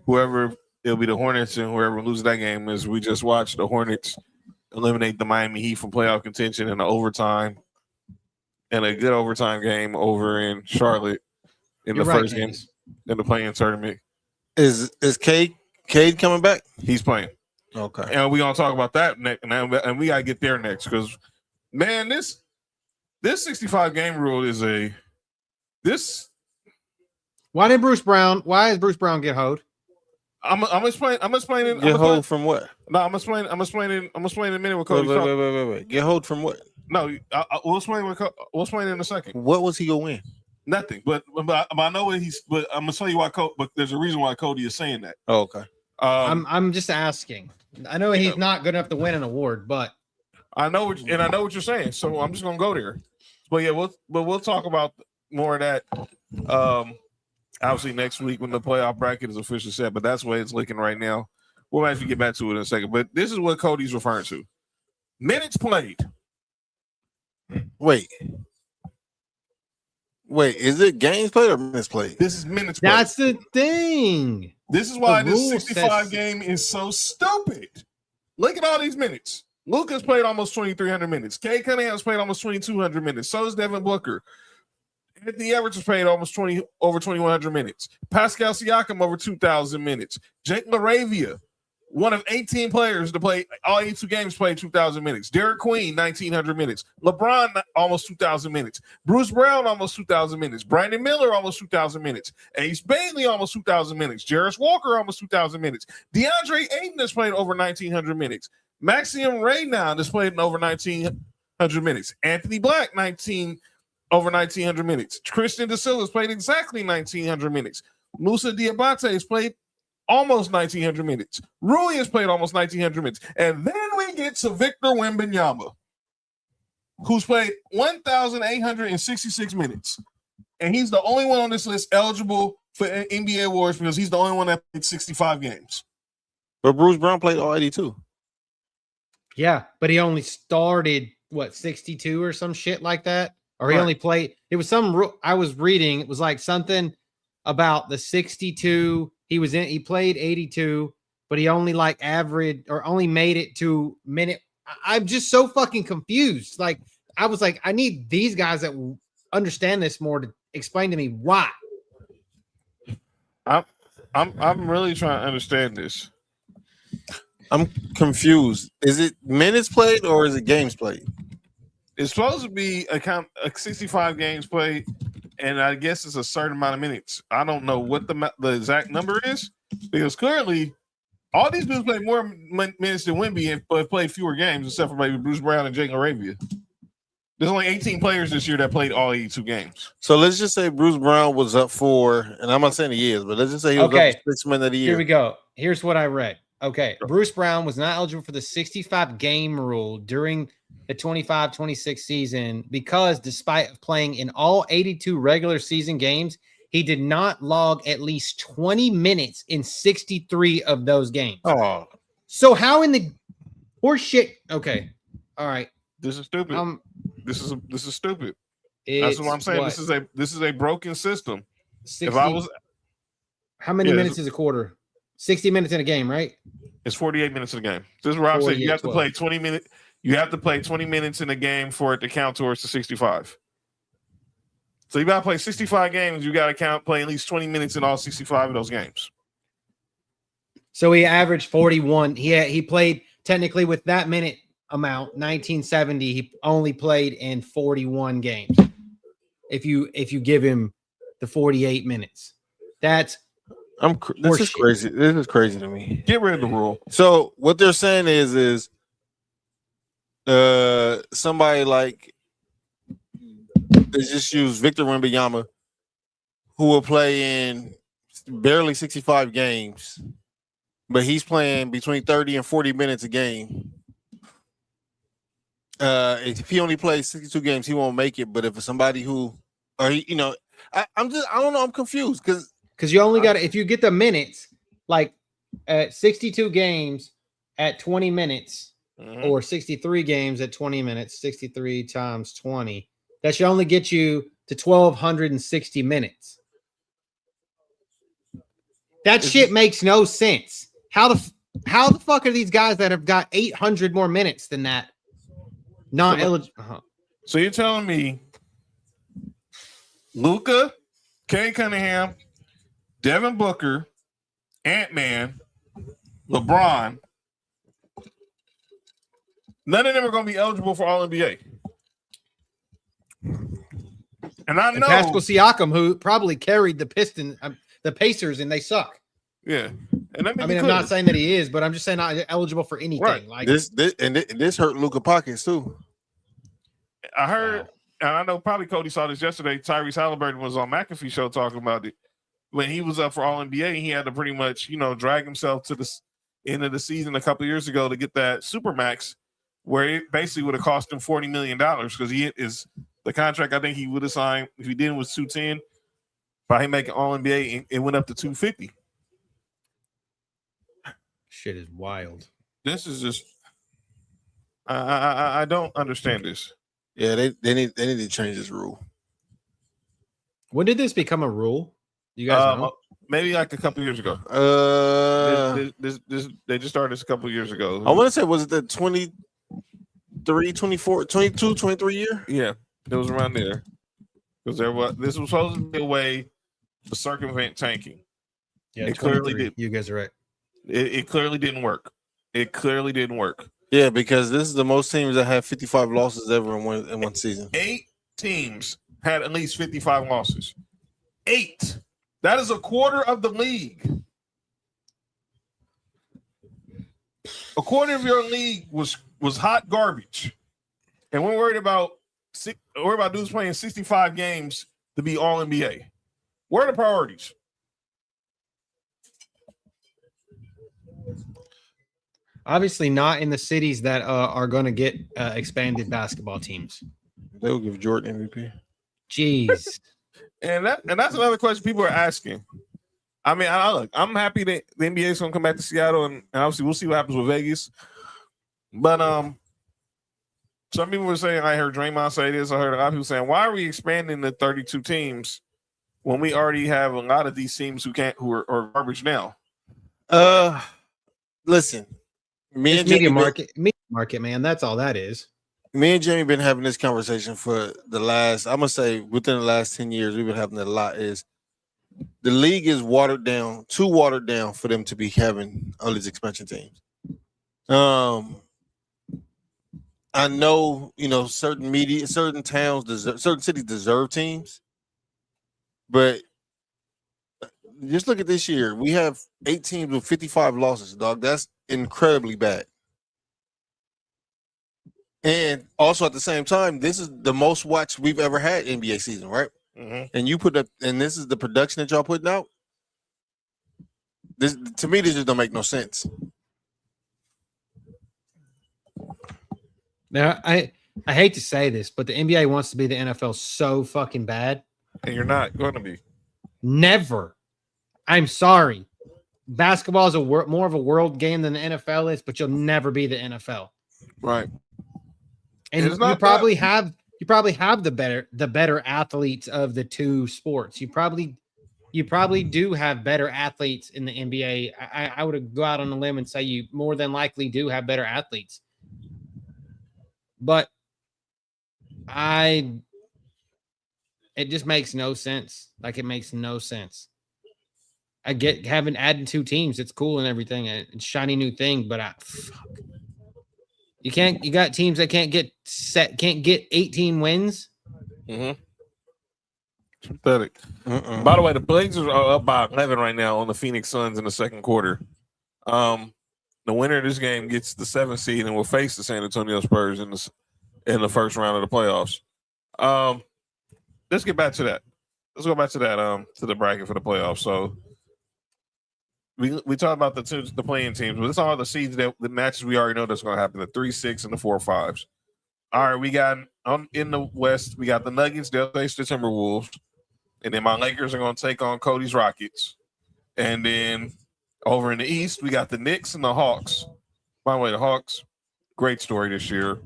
it'll be the Hornets, and whoever loses that game is we just watched the Hornets eliminate the Miami Heat from playoff contention in the overtime, and a good overtime game over in Charlotte in the first game in the play-in tournament. Is Cade coming back? He's playing. Okay. And we're gonna talk about that next, and we gotta get there next because, man, this 65 game rule is Why is Bruce Brown get hoed? I'm explaining. Get hold from what? No, I'm explaining in a minute what Cody's Wait. Get hold from what? No, we'll explain in a second. What was he gonna win? Nothing. But I know what he's. But I'm gonna tell you why. But there's a reason why Cody is saying that. Oh, okay. I'm just asking. I know he's not good enough to win an award, but I know what you're saying. So I'm just gonna go there. But yeah, we'll talk about more of that. Obviously next week when the playoff bracket is officially set. But that's the way it's looking right now. We'll actually get back to it in a second. But this is what Cody's referring to: minutes played. Wait, is it games played or minutes played? This is minutes played. That's the thing. This is why this 65 game is so stupid. Look at all these minutes. Luka's played almost 2,300 minutes. Cade Cunningham's played almost 2,200 minutes. So is Devin Booker. Anthony Edwards has played almost over 2,100 minutes. Pascal Siakam over 2,000 minutes. Jake LaRavia, one of 18 players to play all 82 games, played 2,000 minutes. Derek Queen, 1,900 minutes. LeBron, almost 2,000 minutes. Bruce Brown, almost 2,000 minutes. Brandon Miller, almost 2,000 minutes. Ace Bailey, almost 2,000 minutes. Jarris Walker, almost 2,000 minutes. DeAndre Ayton has played over 1,900 minutes. Maxime Reynaud has played in over 1,900 minutes. Anthony Black, over 1,900 minutes. Christian De Silva has played exactly 1,900 minutes. Musa Diabate has played almost 1,900 minutes. Rui has played almost 1,900 minutes. And then we get to Victor Wembanyama, who's played 1,866 minutes. And he's the only one on this list eligible for NBA awards because he's the only one that played 65 games. But Bruce Brown played all 82. Yeah, but he only started, 62 or some shit like that? Or he only played, it was I was reading, it was like something about the 62. He played 82, but he only averaged or only made it to minute. I'm just so fucking confused. I was like, I need these guys that understand this more to explain to me why. I'm really trying to understand this. I'm confused. Is it minutes played or is it games played? It's supposed to be a 65 games played, and I guess it's a certain amount of minutes. I don't know what the exact number is because clearly all these dudes played more minutes than Wemby but played fewer games, except for maybe Bruce Brown and Jake LaRavia. There's only 18 players this year that played all 82 games. So let's just say Bruce Brown was up for, and I'm not saying he is, but let's just say he was up for 6 men of the year. Here we go. Here's what I read. Okay. Bruce Brown was not eligible for the 65 game rule during the 25-26 season because despite playing in all 82 regular season games, he did not log at least 20 minutes in 63 of those games. Oh, so how in the horse shit? Okay. All right. this is stupid. This is stupid. That's what I'm saying. What? This is a broken system. 60, how many minutes is a quarter? 60 minutes in a game, right? It's 48 minutes in a game. This is what I'm saying. You have to play 20 minutes. You have to play 20 minutes in a game for it to count towards the 65. So you got to play 65 games. You got to play at least 20 minutes in all 65 of those games. So he averaged 41. He played technically with that minute amount. 1970. He only played in 41 games. If you give him the 48 minutes, this is crazy. This is crazy to me. Get rid of the rule. So what they're saying is somebody like they just use Victor Wembanyama, who will play in barely 65 games, but he's playing between 30 and 40 minutes a game. If he only plays 62 games, he won't make it. But if it's somebody who, or I don't know, I'm confused because you only got if you get the minutes like at 62 games at 20 minutes or 63 games at 20 minutes, 63 times 20. That should only get you to 1,260 minutes. That shit makes no sense. How the fuck are these guys that have got 800 more minutes than that not eligible? So you're telling me Luka, Kay Cunningham, Devin Booker, Ant-Man, LeBron, none of them are going to be eligible for All-NBA. And I know Pascal Siakam, who probably carried the Pacers, and they suck. Yeah, and I'm not saying that he is, but I'm just saying not eligible for anything. Right. Like this hurt Luka pockets too. I heard, and I know probably Cody saw this yesterday. Tyrese Halliburton was on McAfee show talking about it when he was up for All NBA. He had to pretty much, drag himself to the end of the season a couple of years ago to get that Supermax, where it basically would have cost him $40 million because he is. The contract I think he would have signed if he didn't was 210. By him making All NBA, it went up to 250. Shit is wild. This is just I don't understand this. Yeah, they need to change this rule. When did this become a rule? You guys know? Maybe like a couple years ago. They just started this a couple of years ago. I want to say, was it the 23, 24, 22, 23 year? Yeah. It was around there because this was supposed to be a way to circumvent tanking. Yeah, it clearly did. You guys are right. It clearly didn't work. It clearly didn't work. Yeah, because this is the most teams that have 55 losses ever in one season. 8 teams had at least 55 losses. 8. That is a quarter of the league. A quarter of your league was hot garbage, and we're worried about dudes playing 65 games to be All NBA. Where are the priorities? Obviously, not in the cities that are going to get expanded basketball teams. They'll give Jordan MVP. Jeez, and that's another question people are asking. I mean, I'm happy that the NBA is going to come back to Seattle, and obviously we'll see what happens with Vegas. But some people were saying, I heard Draymond say this. I heard a lot of people saying, why are we expanding to 32 teams when we already have a lot of these teams who are garbage now? Listen, media market, man. That's all that is. Me and Jamie been having this conversation for the last, I'm gonna say within the last 10 years, we've been having it a lot. Is the league is too watered down for them to be having all these expansion teams. I know, certain towns, certain cities deserve teams, but just look at this year. We have 8 teams with 55 losses, dog. That's incredibly bad. And also at the same time, this is the most watched we've ever had NBA season, right? Mm-hmm. And you put up, and this is the production that y'all putting out. This, to me, this just don't make no sense. Now, I hate to say this, but the NBA wants to be the NFL so fucking bad. And you're not going to be. Never. I'm sorry. Basketball is more of a world game than the NFL is, but you'll never be the NFL. Right. And you probably have the better athletes of the two sports. You probably do have better athletes in the NBA. I would go out on a limb and say you more than likely do have better athletes. But it just makes no sense. Like, it makes no sense. I get having added 2 teams. It's cool and everything. It's a shiny new thing, but fuck. You got teams that can't get 18 wins. Mm-hmm. Pathetic. By the way, the Blazers are up by 11 right now on the Phoenix Suns in the second quarter. The winner of this game gets the 7th seed and will face the San Antonio Spurs in the first round of the playoffs. Let's get back to that. Let's go back to that to the bracket for the playoffs. So we talked about the playing teams, but it's all the seeds the matches we already know that's going to happen: the 3, 6, and the 4, 5s. All right, we got in the West, we got the Nuggets. They'll face the Timberwolves, and then my Lakers are going to take on Cody's Rockets. And then over in the East, we got the Knicks and the Hawks. By the way, the Hawks, great story this year.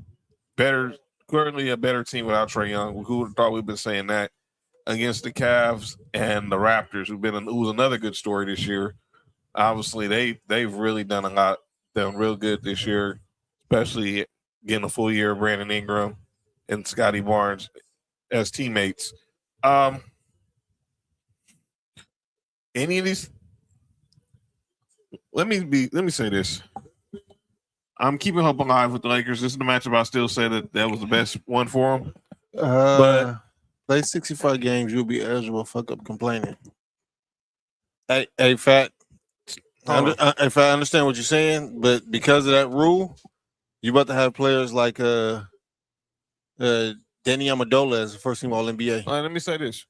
Clearly a better team without Trae Young. Who would have thought we've been saying that? Against the Cavs and the Raptors, who was another good story this year. Obviously, they've really done a lot, done real good this year, especially getting a full year of Brandon Ingram and Scotty Barnes as teammates. Any of these? Let me say this. I'm keeping hope alive with the Lakers. This is the matchup I still say that was the best one for them. But play 65 games, you'll be eligible. Fuck up complaining. Hey, Fat. If I understand what you're saying, but because of that rule, you're about to have players like Danny Amendola as the first team All NBA. All right, let me say this.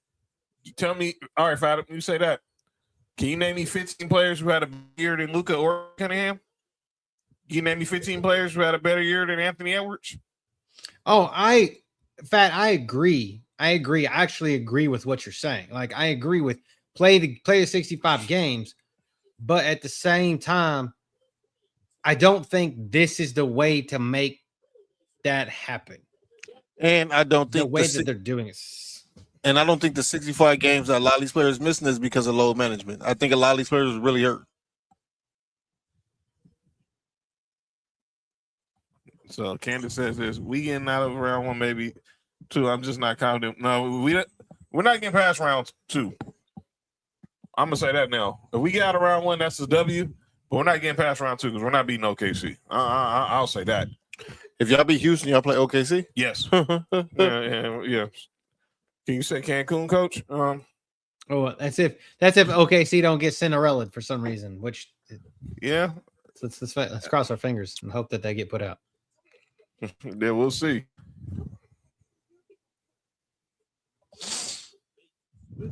Tell me, all right, Fat, you say that. Can you name me 15 players who had a better year than Luka or Cunningham? Can you name me 15 players who had a better year than Anthony Edwards? Oh, I agree. I actually agree with what you're saying. Like, I agree with play the 65 games. But at the same time, I don't think this is the way to make that happen. And I don't think the way that they're doing it. And I don't think the 65 games that a lot of these players missing is because of load management. I think a lot of these players really hurt. So Candace says this: we getting out of round 1, maybe 2. I'm just not confident. No, we're not getting past round 2. I'm gonna say that now. If we get out of round 1, that's a W. But we're not getting past round 2 because we're not beating OKC. I'll say that. If y'all beat Houston, y'all play OKC? Yes. yeah. Can you say Cancun, Coach? That's if OKC don't get Cinderella for some reason. Which, yeah. Let's cross our fingers and hope that they get put out. Yeah, we'll see.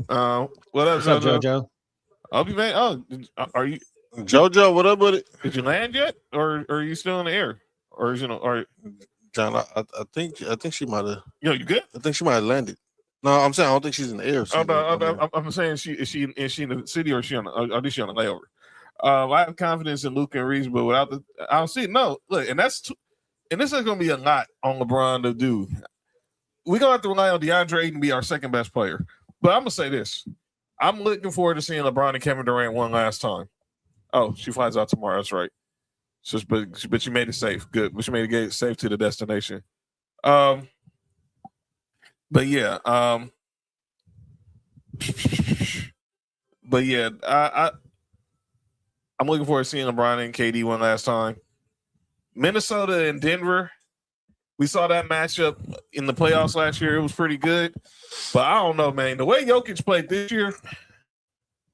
What up, JoJo? I'll be back. Oh, are you JoJo? What up with it? Did you land yet, or are you still in the air? Or John? I think she might have. Yo, you good? I think she might have landed. No, I'm saying I don't think she's in the air. I'm saying is she in the city or is she on the layover? I have confidence in Luka and Reeves, but without I don't see it. No, look, and this is going to be a lot on LeBron to do. We're going to have to rely on DeAndre Ayton to be our second best player. But I'm going to say this. I'm looking forward to seeing LeBron and Kevin Durant one last time. Oh, she flies out tomorrow. That's right. But you made it safe. Good. But you made it safe to the destination. But yeah. But yeah, I'm looking forward to seeing LeBron and KD one last time. Minnesota and Denver. We saw that matchup in the playoffs last year. It was pretty good. But I don't know, man. The way Jokic played this year,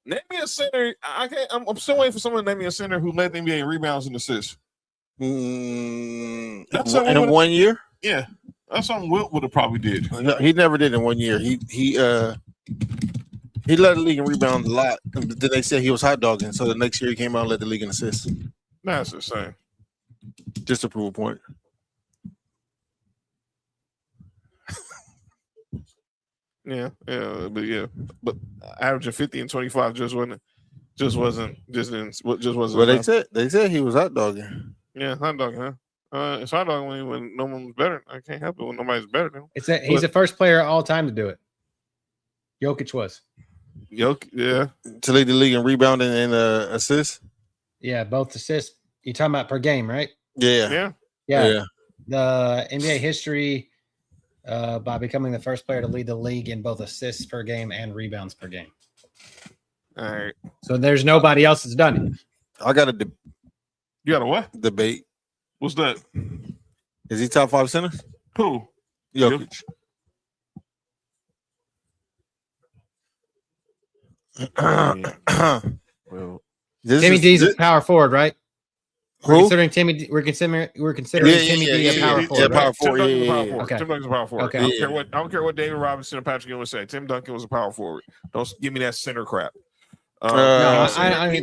name me a center. I'm still waiting for someone to name me a center who led the NBA in rebounds and assists. In 1 year? Yeah. That's something Wilt would have probably did. He never did in 1 year. He led the league in rebounds a lot. Then they said he was hot dogging. So the next year he came out and led the league in assists. That's the same. Just to prove a point. Yeah, but averaging 50 and 25 just wasn't. Well, they said he was hot dogging. Yeah, hot dog, huh? It's hot dog when no one's better. I can't help it when nobody's better than him. He's the first player of all time to do it. Jokic was. Yeah. To lead the league in rebounding and assists. Yeah, both assists. You're talking about per game, right? Yeah. The NBA history by becoming the first player to lead the league in both assists per game and rebounds per game. All right. So there's nobody else that's done it. I got You got a what? debate. What's that? Is he top 5 centers? Who? Jokic. Well, Timmy D's a power forward, right? We're Who? considering Timmy D a power forward. Yeah, power Right? forward. Tim Duncan's a power Yeah. forward. Okay. Tim Duncan's a power forward. Okay. I don't care what David Robinson and Patrick Ewing would say. Tim Duncan was a power forward. Don't give me that center crap. No, he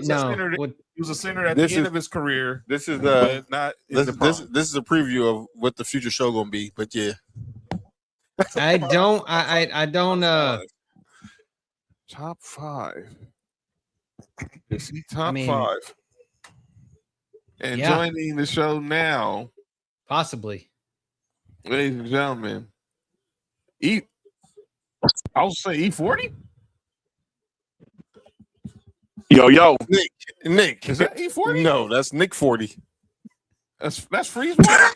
was a center at the end of his career. This is but not in the prime. this is a preview of what the future show gonna be. But yeah, I don't. Top 5. Is he top 5? And joining the show now, Possibly. ladies and gentlemen, I'll say E40. Yo, Nick, Is that E40? No, that's Nick 40. That's freeze water.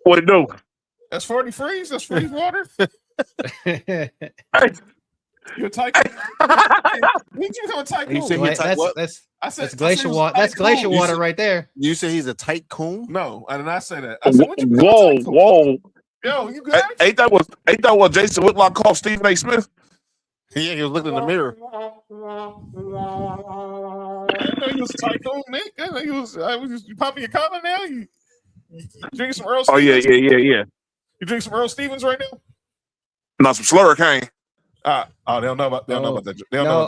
What it do? That's 40 freeze. That's freeze water. You're a tycoon. You a tycoon. That's glacial water. That's glacial water right there. You say he's a tight coon? No, I did not say that. I said, Whoa. Yo, you good? Ain't that what Jason Whitlock called Stephen A. Smith? Yeah, he was looking in the mirror. I didn't know he was a tycoon, Nick. I didn't know he was. You popping your collar now? You drinking some Earl Stevens? Yeah. You drink some Earl Stevens right now? Not some Slurricane. They don't know about that. They don't know about that. They don't know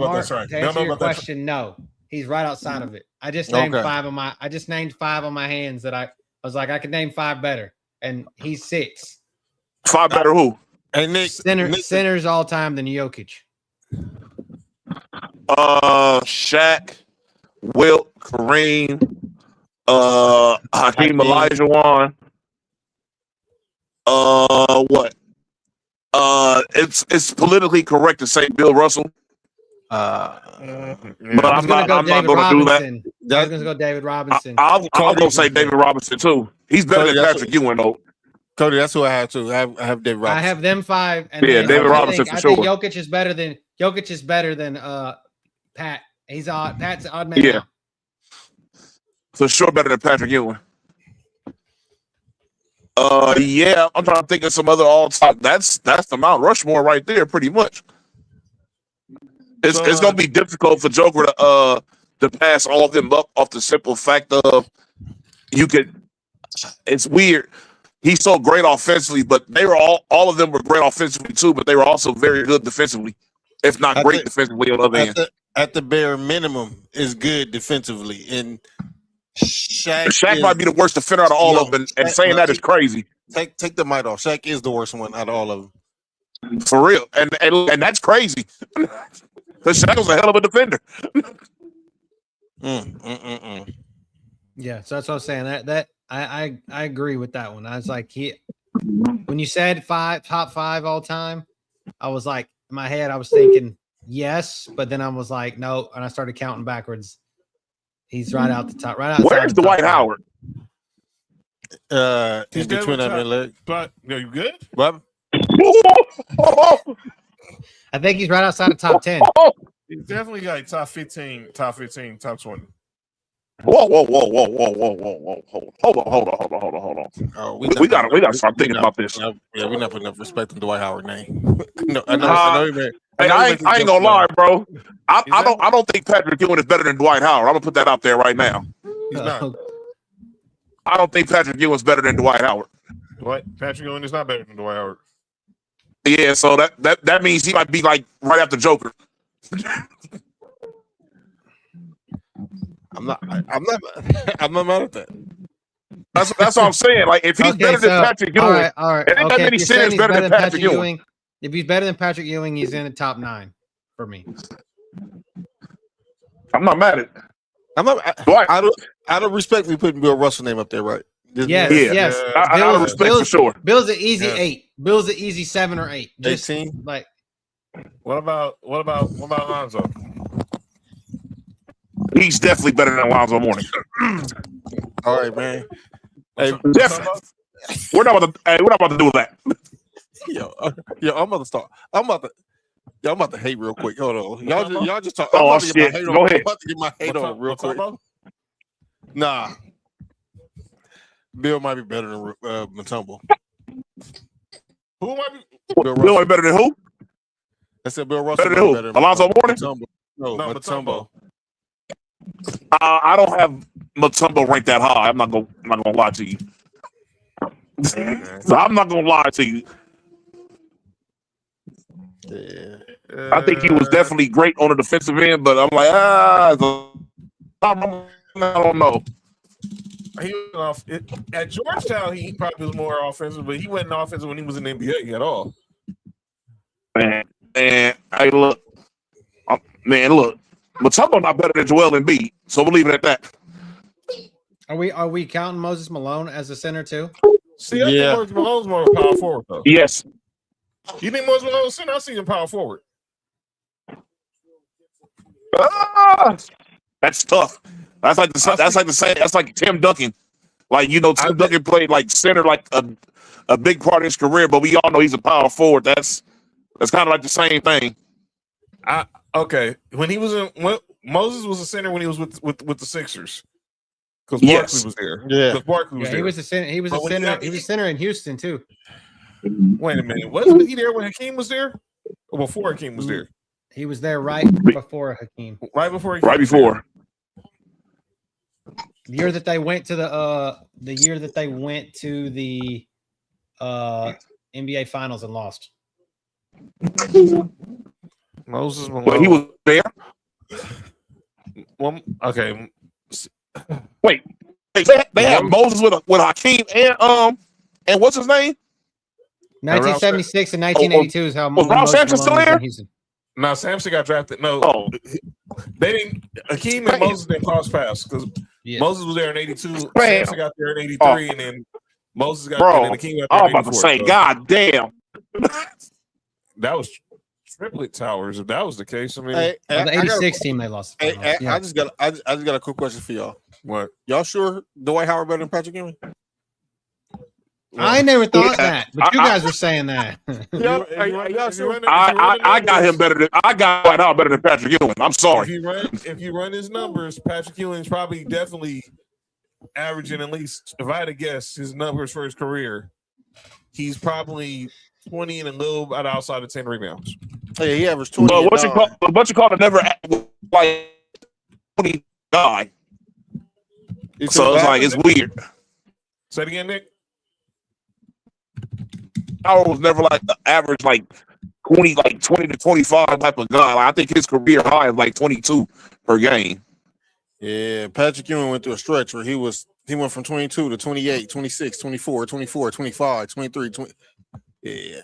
about that. Sorry. To answer your question, no, he's right outside of it. I just named 5 on my. I just named 5 on my hands that I was like I could name 5 better, and he's 6. 5 better who? Hey Nick, centers all time than Jokic. Shaq, Wilt, Kareem, Hakeem Olajuwon. What? It's politically correct to say Bill Russell. But I'm not going to do that. I was going to go David Robinson. I'll go say David Robinson too. He's better than Patrick Ewing though. Cody, that's who I have too. I have David Robinson. I have them 5. And David Robinson for sure. I think Jokic is better than Pat. He's odd. Pat's an odd man. Yeah, for sure better than Patrick Ewing. Yeah, I'm trying to think of some other all-time. That's the Mount Rushmore right there, pretty much. It's gonna be difficult for Joker to pass all of them up off the simple fact of you could. It's weird. He's so great offensively, but they were all of them were great offensively too, but they were also very good defensively, if not great defensively on the other end. At the bare minimum, is good defensively, and Shaq might be the worst defender out of all of them, and saying that is crazy. Take the mic off. Shaq is the worst one out of all of them, for real, and that's crazy. Because Shaq was a hell of a defender. Yeah, so that's what I'm saying. That I agree with that one. I was like, when you said top 5 all time, I was like, in my head, I was thinking yes, but then I was like, no, and I started counting backwards. He's right out the top. Right outside. Where's Dwight Howard? He's between that and leg. But you good? What? I think he's right outside the top 10. He's definitely got top 15, top 20. Whoa. Hold on. Oh, we gotta start thinking about this. Yeah, we're not putting enough respect on Dwight Howard's name. No, I know. I ain't gonna lie, bro. I don't think Patrick Ewing is better than Dwight Howard. I'm gonna put that out there right now. He's not. I don't think Patrick Ewing's better than Dwight Howard. Patrick Ewing is not better than Dwight Howard. Yeah, so that means he might be like right after Joker. I'm not mad at that. That's what I'm saying. Like if he's better than Patrick Ewing, all right. it ain't that many centers better than Patrick Ewing. If he's better than Patrick Ewing, he's in the top 9 for me. I'm not mad at it. Out of respect, we putting Bill Russell name up there, right? Yes. Out of respect for sure. Bill's an easy 8. Bill's an easy 7 or 8. 18. Like, what about Lonzo? He's definitely better than Alonzo Mourning. All right, man. Hey, definitely. We're not about to do that. Yo, I'm about to start. I'm about to hate real quick. Hold on. Y'all just talk. Oh, shit. Go ahead. I'm about to get my hate on real quick. Nah. Bill might be better than Mutombo. Who might be? Bill might be better than who? I said Bill Russell. Better than who? Alonzo Mourning? No, Mutombo. I don't have Mutombo ranked that high. I'm not gonna lie to you. So I'm not gonna lie to you. Yeah. I think he was definitely great on the defensive end, but I'm like, I don't know. He was off at Georgetown. He probably was more offensive, but he wasn't offensive when he was in the NBA at all. Man, hey, look, Mutombo not better than Joel Embiid, so we'll leave it at that. Are we counting Moses Malone as a center too? See, I think Moses Malone's more of a power forward, though. Yes. You think Moses Malone's center? I see him power forward. That's tough. That's like Tim Duncan. Like, Tim Duncan played like center like a big part of his career, but we all know he's a power forward. That's kind of like the same thing. Okay. When Moses was a center when he was with the Sixers. Because Barkley was there. Yeah. Because Barkley was there. He was a center. He was a center. He was a center in Houston too. Wait a minute. Wasn't he there when Hakeem was there? Or before Hakeem was there? He was there right before Hakeem. Right before. Right before. The year that they went to the NBA Finals and lost. Moses Malone. Well, he was there. Well, okay. Wait, they had Moses with Hakeem and what's his name? 1976 and 1982 is how was Ralph Sampson still there? No, Sampson got drafted. No, they didn't. Hakeem and Moses didn't cross paths because Moses was there in 82. Sampson got there in 83, and then Moses got there, and Hakeem got there. I was about to say, God damn, that was triplet towers. If that was the case, I mean, the 86 team they lost. I just got a quick question for y'all. What? Y'all sure Dwight Howard better than Patrick Ewing? I never thought that, but you guys were saying that. I got him better than Dwight Howard better than Patrick Ewing. I'm sorry. If you run his numbers, Patrick Ewing's probably definitely averaging at least, if I had to guess, his numbers for his career, he's probably 20 and a little bit outside of 10 rebounds. Yeah, he averaged 20. But what you call it never like 20 guy. So it's like it's weird. Say it again, Nick. Howard was never like the average like 20 to 25 type of guy. Like, I think his career high is like 22 per game. Yeah, Patrick Ewing went through a stretch where he went from 22 to 28, 26, 24, 24, 25, 23, 20. Yeah.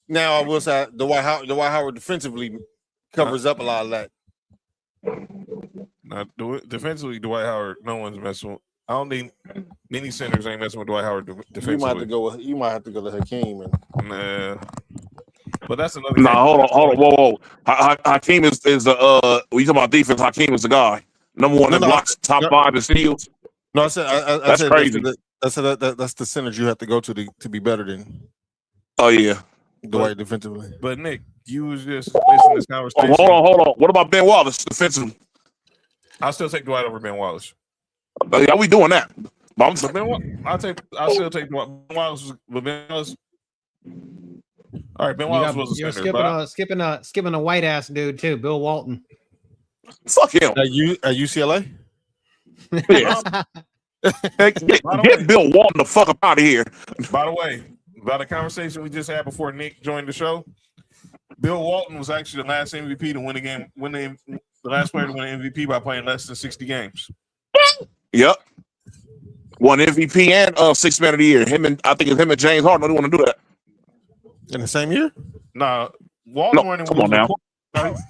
Now I will say Dwight Howard defensively covers up a lot of that. Not defensively, Dwight Howard. No one's messing with. I don't think many centers ain't messing with Dwight Howard defensively. You might have to go to Hakeem Nah. But that's another. Hold on, whoa. Hakeem is when you talk about defense, Hakeem is the guy. Number one in blocks, top 5 in steals. No, I said that's crazy. That's the centers you have to go to be better than. Oh yeah, Dwight defensively. But Nick, you was just listening to this conversation. Hold on. What about Ben Wallace defensively? I'll still take Dwight over Ben Wallace. Yeah, we doing that. I'll still take Ben Wallace. But Ben Wallace. All right, Ben Wallace was a center. Skipping a white ass dude too, Bill Walton. Fuck him. At UCLA. Yes. Get Bill Walton the fuck up out of here. By the way, about a conversation we just had before Nick joined the show, Bill Walton was actually the last MVP to win The last player to win an MVP by playing less than 60 games. Yep. Won MVP and Sixth Man of the Year. I think it's him and James Harden. Don't want to do that in the same year. Nah, Walton won. Come on now.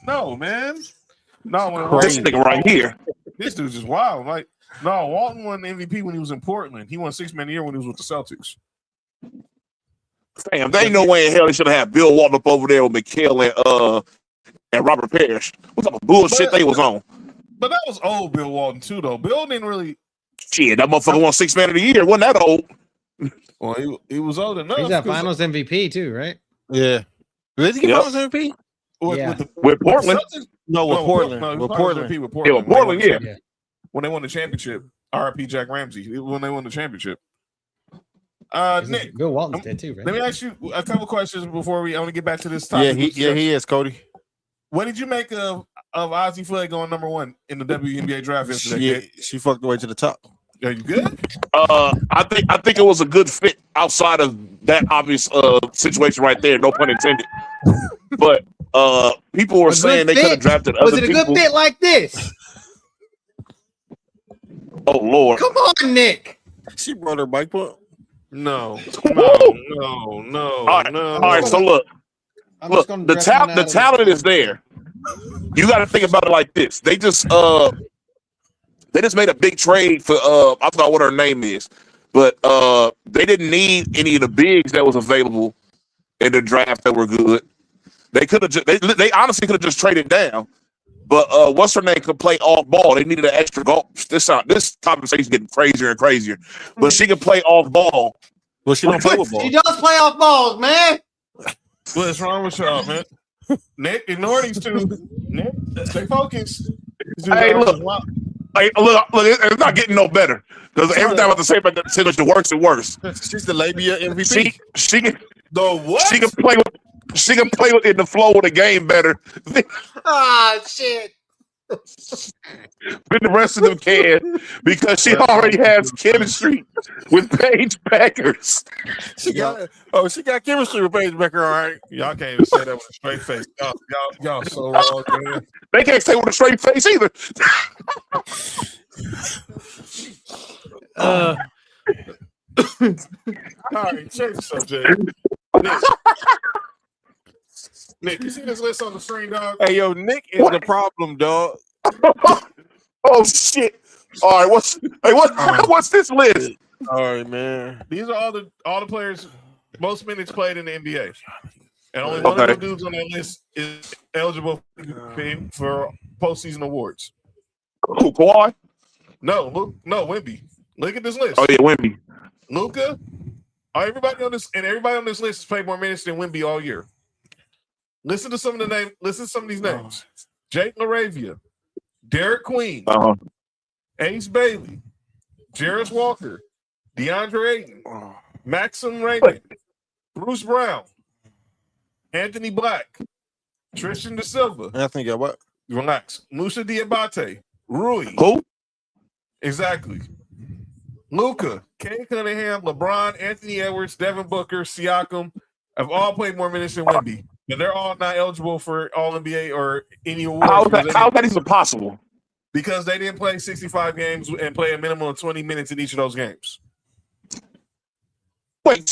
No, man. No, this nigga right here. This dude's just wild. Like, no, Walton won MVP when he was in Portland. He won Sixth Man of the Year when he was with the Celtics. Damn, there ain't no way in hell they should have had Bill Walton up over there with McHale and Robert Parrish. What type of bullshit they was on? But that was old Bill Walton too, though. Bill didn't really. Shit, that motherfucker won Sixth Man of the Year. Wasn't that old? Well, he was old enough. He's got Finals MVP too, right? Yeah. Did he get Finals MVP? With Portland? With Portland. With Portland. Yeah, with Portland, yeah. When they won the championship. RIP Jack Ramsey. When they won the championship. Nick. Bill Walton's dead too, right? Let me ask you a couple questions before I want to get back to this topic. He is, Cody. What did you make of Ozzie Floyd going number 1 in the WNBA draft yesterday? She fucked the way to the top. Are you good? I think it was a good fit outside of that obvious situation right there. No pun intended. But people were saying they could have drafted other people. Was it a good fit like this? Oh Lord! Come on, Nick. She brought her bike up. No. All right. So look, the talent is there. You got to think about it like this. They just made a big trade for I forgot what her name is, but they didn't need any of the bigs that was available in the draft that were good. They could have they honestly could have just traded down. But what's her name could play off ball. They needed an extra goal. This conversation is getting crazier and crazier. But she can play off ball. Well, she don't play with ball. She does play off balls, man. What's wrong with y'all, man? Nick, ignore these two. Nick, stay focused. Hey, look, it's not getting no better. Because every time I have to say about the situation, worse and worse. She's the labia MVP. She can the what? She can play with in the flow of the game better. Shit. Than the rest of them can, because she already has chemistry with Paige Beckers. She got chemistry with Paige Becker. All right, y'all can't even say that with a straight face. Y'all so wrong, man. They can't say with a straight face either. All right, change the subject. Nick, you see this list on the screen, dog? Hey, yo, Nick is the problem, dog. Oh shit! All right, what's this list? All right, man. These are all the players most minutes played in the NBA, and only one of the dudes on that list is eligible for postseason awards. Who, Kawhi? No, Wemby. Look at this list. Oh yeah, Wemby. Luka. Everybody on this list has played more minutes than Wemby all year. Listen to some of these names: Jake LaRavia, Derek Queen, Ace Bailey, Jarris Walker, DeAndre Ayton, Maxim Raymond, Bruce Brown, Anthony Black, Tristan Da Silva. Anthony got what? Relax. Musa Diabate, Rui. Who? Exactly. Luka, Kane Cunningham, LeBron, Anthony Edwards, Devin Booker, Siakam have all played more minutes than Wemby. But they're all not eligible for All-NBA or any awards. How is that even possible? Because they didn't play 65 games and play a minimum of 20 minutes in each of those games. Wait.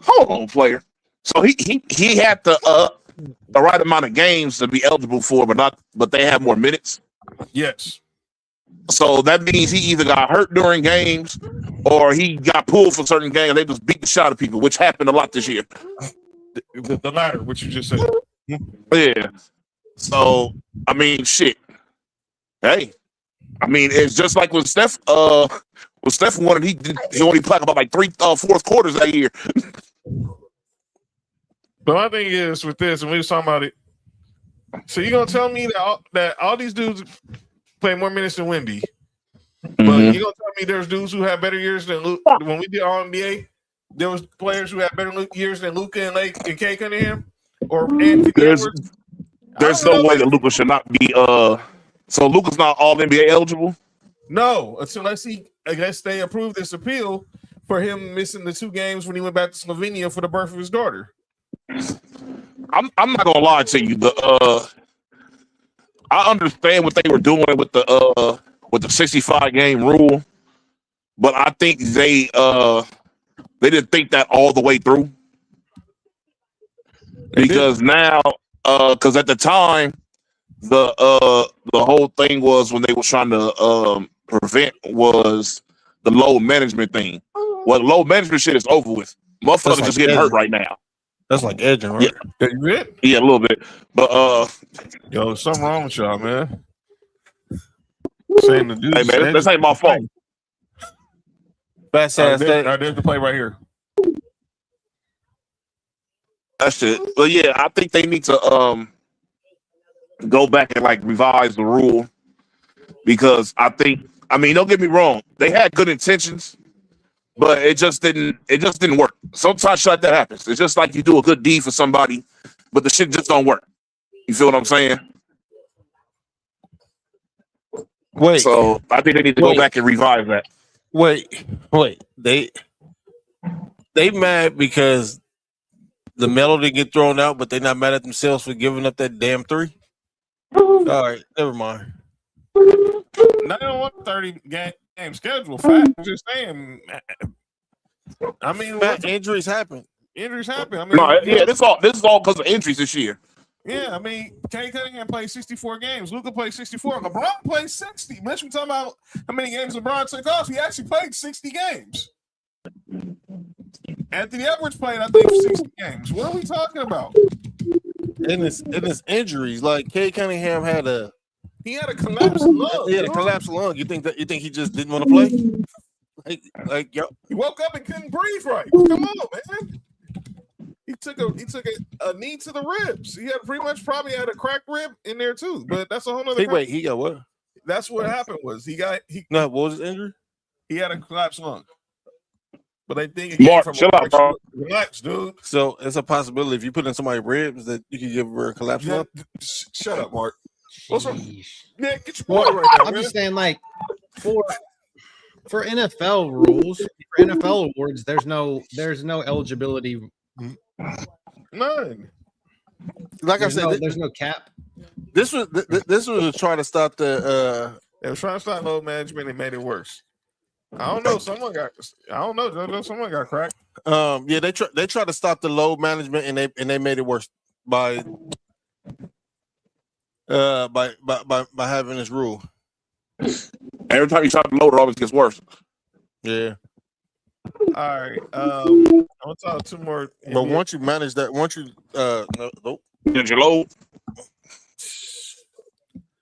Hold on, player. So he had the right amount of games to be eligible for, but they have more minutes. Yes. So that means he either got hurt during games or he got pulled for certain games. They just beat the shot of people, which happened a lot this year. The latter, which you just said. Yeah. So, I mean, shit. Hey. I mean, it's just like when Steph won it, he only played about like 3 fourth quarters that year. But my thing is with this, and we was talking about it. So you're gonna tell me that all these dudes play more minutes than Wemby, but you're gonna tell me there's dudes who have better years than Luke? When we did All NBA, there was players who had better years than Luka and Lake and Kay Cunningham or Anthony Edwards. There's no way that Luka should not be. So Luka's not All NBA eligible. No, unless they approve this appeal for him missing the 2 games when he went back to Slovenia for the birth of his daughter. I'm not gonna lie to you. I understand what they were doing with the 65 game rule, but I think they didn't think that all the way through. Because now, because at the time, the whole thing was when they were trying to prevent was the load management thing. Well, the load management shit is over with. Motherfuckers like just getting hurt right now. That's like edging, right? Yeah. Yeah, a little bit. But yo, something wrong with y'all, man. Saying the dude, hey man, this ain't my fault. Fast there's ass. the play right here. That shit. But yeah, I think they need to go back and like revise the rule because I mean, don't get me wrong, they had good intentions, but it just didn't work. Sometimes shit like that happens. It's just like you do a good deed for somebody, but the shit just don't work. You feel what I'm saying? Wait. So I think they need to go back and revise that. Wait. They mad because the melody get thrown out, but they're not mad at themselves for giving up that damn 3. All right, never mind. No, they don't want 30 game schedule. Fact, just saying. I mean, injuries happen. Injuries happen. I mean, this is all because of injuries this year. Yeah, I mean, Kay Cunningham played 64 games. Luka played 64. LeBron played 60. Mitch, we talking about how many games LeBron took off. He actually played 60 games. Anthony Edwards played, I think, 60 games. What are we talking about? In his injuries, like Kay Cunningham had a collapsed lung. He had a collapsed lung. You think he just didn't want to play? Like yo, he woke up and couldn't breathe right. Come on, man. He took a knee to the ribs. He had pretty much probably had a cracked rib in there too. But that's a whole nother. Wait, he got what? That's what happened. Was no? What was his injury? He had a collapsed lung. But I think Mark, chill out, bro. Relax, dude. So it's a possibility if you put in somebody's ribs that you can give her a collapse lung. Shut up, Mark. What's wrong? Man, get your boy right now. I'm just saying, like for NFL rules, for NFL awards, there's no eligibility. None. Like I said, there's no cap. This was to try to stop the. They were trying to stop load management and made it worse. I don't know. Someone got cracked. Yeah, they tried to stop the load management and they made it worse by having this rule. Every time you try to load, it always gets worse. Yeah. All right. I'm gonna talk two more. But once you manage that, nope. Did you load?